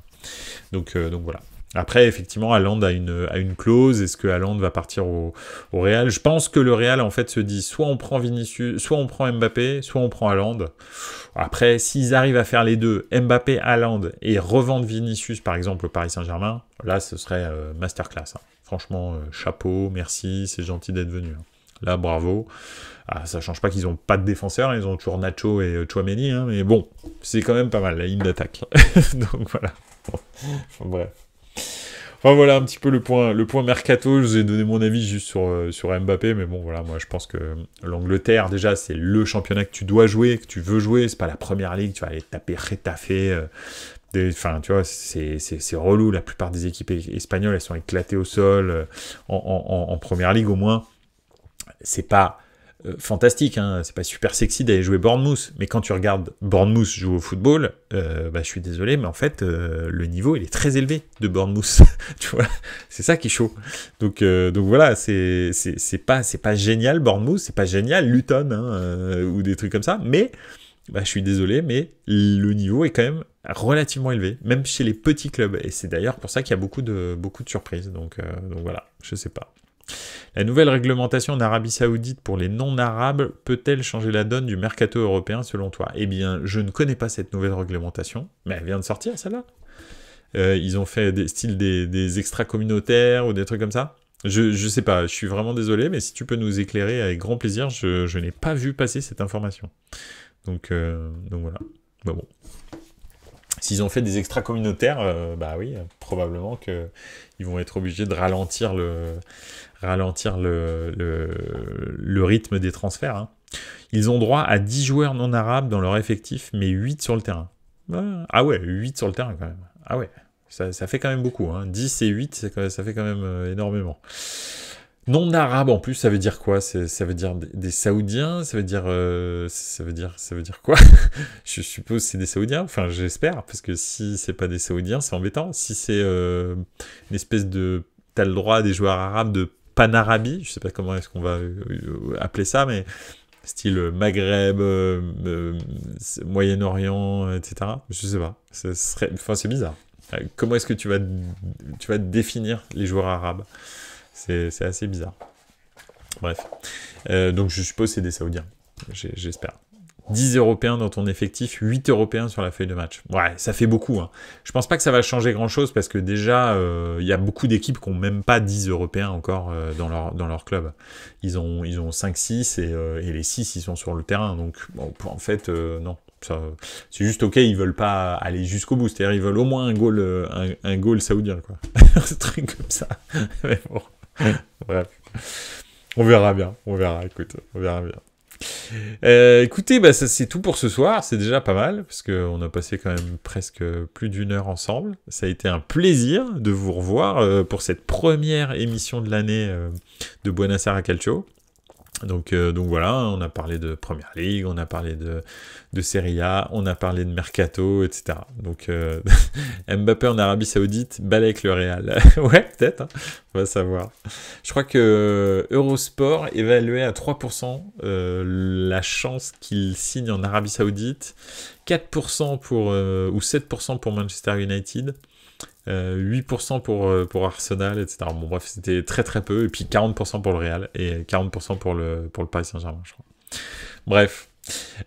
Speaker 1: Donc voilà. Après, effectivement, Haaland a une clause. Est-ce que Haaland va partir au Real? Je pense que le Real, en fait, se dit soit on prend Vinicius, soit on prend Mbappé, soit on prend Haaland. Après, s'ils arrivent à faire les deux, Mbappé, Haaland, et revendre Vinicius, par exemple, au Paris Saint-Germain, là, ce serait masterclass. Hein. Franchement, chapeau, merci, c'est gentil d'être venu. Hein. Là, bravo. Ah, ça change pas qu'ils ont pas de défenseurs, ils ont toujours Nacho et Tchouaméni, hein, mais bon, c'est quand même pas mal, la ligne d'attaque. Donc voilà. Bon. Enfin, bref. Enfin voilà un petit peu le point mercato. Je vous ai donné mon avis juste sur Mbappé, mais bon voilà, moi je pense que l'Angleterre déjà c'est le championnat que tu dois jouer, que tu veux jouer, c'est pas la première ligue, tu vas aller taper rétaffer. Enfin tu vois, c'est relou, la plupart des équipes espagnoles elles sont éclatées au sol en première ligue au moins. C'est pas fantastique, hein, c'est pas super sexy d'aller jouer Bournemouth, mais quand tu regardes Bournemouth jouer au football, je suis désolé, mais en fait, le niveau, il est très élevé de Bournemouth, tu vois, c'est ça qui est chaud. Donc voilà, c'est pas génial Bournemouth, c'est pas génial Luton, hein, ou des trucs comme ça, mais, je suis désolé, mais le niveau est quand même relativement élevé, même chez les petits clubs, et c'est d'ailleurs pour ça qu'il y a beaucoup de surprises, donc voilà, je sais pas. La nouvelle réglementation en Arabie Saoudite pour les non-arabes peut-elle changer la donne du mercato européen selon toi? Eh bien, je ne connais pas cette nouvelle réglementation, mais elle vient de sortir celle-là. Ils ont fait des extra-communautaires ou des trucs comme ça. Je sais pas, je suis vraiment désolé, mais si tu peux nous éclairer avec grand plaisir, je n'ai pas vu passer cette information. Donc voilà. Bon. S'ils ont fait des extra-communautaires, oui, probablement qu'ils vont être obligés de ralentir le rythme des transferts. Hein. Ils ont droit à 10 joueurs non arabes dans leur effectif, mais 8 sur le terrain. Ah ouais, 8 sur le terrain quand même. Ah ouais, ça fait quand même beaucoup. Hein. 10 et 8, ça fait quand même énormément. Non arabe en plus, ça veut dire quoi? Ça veut dire des Saoudiens? Ça veut dire quoi? Je suppose que c'est des Saoudiens. Enfin, j'espère, parce que si c'est pas des Saoudiens, c'est embêtant. Si c'est une espèce de, t'as le droit à des joueurs arabes de Panarabie, je sais pas comment est-ce qu'on va appeler ça, mais style Maghreb, Moyen-Orient, etc. Je sais pas. C'est bizarre. Comment est-ce que tu vas définir les joueurs arabes? C'est assez bizarre. Bref. Donc je suppose que c'est des Saoudiens. J'espère. 10 Européens dans ton effectif, 8 Européens sur la feuille de match. Ouais, ça fait beaucoup. Hein. Je pense pas que ça va changer grand-chose parce que déjà, y a beaucoup d'équipes qui n'ont même pas 10 Européens encore dans leur club. Ils ont 5-6 et les 6, ils sont sur le terrain. Donc, bon, en fait, non. C'est juste ok, ils veulent pas aller jusqu'au bout. C'est-à-dire, ils veulent au moins un goal saoudien, quoi. Un truc comme ça. Mais bon. Bref. On verra bien. Écoute, on verra bien. Écoutez, bah, ça c'est tout pour ce soir, c'est déjà pas mal, parce qu'on a passé quand même presque plus d'une heure ensemble. Ça a été un plaisir de vous revoir pour cette première émission de l'année de Buenos Aires Calcio. Donc voilà, on a parlé de Première Ligue, on a parlé de Serie A, on a parlé de Mercato, etc. Donc Mbappé en Arabie Saoudite, balai avec le Real. Ouais, peut-être, hein, on va savoir. Je crois que Eurosport évaluait à 3% la chance qu'il signe en Arabie Saoudite, 4% ou 7% pour Manchester United. 8% pour Arsenal, etc. Bon bref, c'était très très peu, et puis 40% pour le Real, et 40% pour le Paris Saint-Germain, je crois. Bref.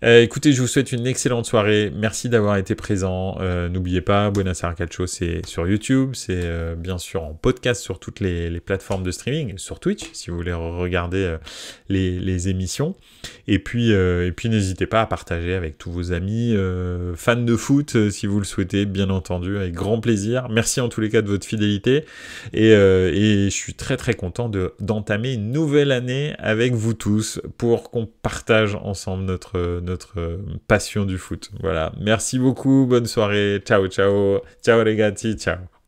Speaker 1: Écoutez, je vous souhaite une excellente soirée. Merci d'avoir été présent. N'oubliez pas, Buenos Aires Calcio, c'est sur YouTube. C'est bien sûr en podcast sur toutes les plateformes de streaming. Sur Twitch, si vous voulez regarder les émissions. Et puis n'hésitez pas à partager avec tous vos amis fans de foot, si vous le souhaitez, bien entendu, avec grand plaisir. Merci en tous les cas de votre fidélité. Et je suis très très content d'entamer une nouvelle année avec vous tous pour qu'on partage ensemble notre passion du foot. Voilà. Merci beaucoup. Bonne soirée. Ciao, ciao. Ciao, ragazzi. Ciao.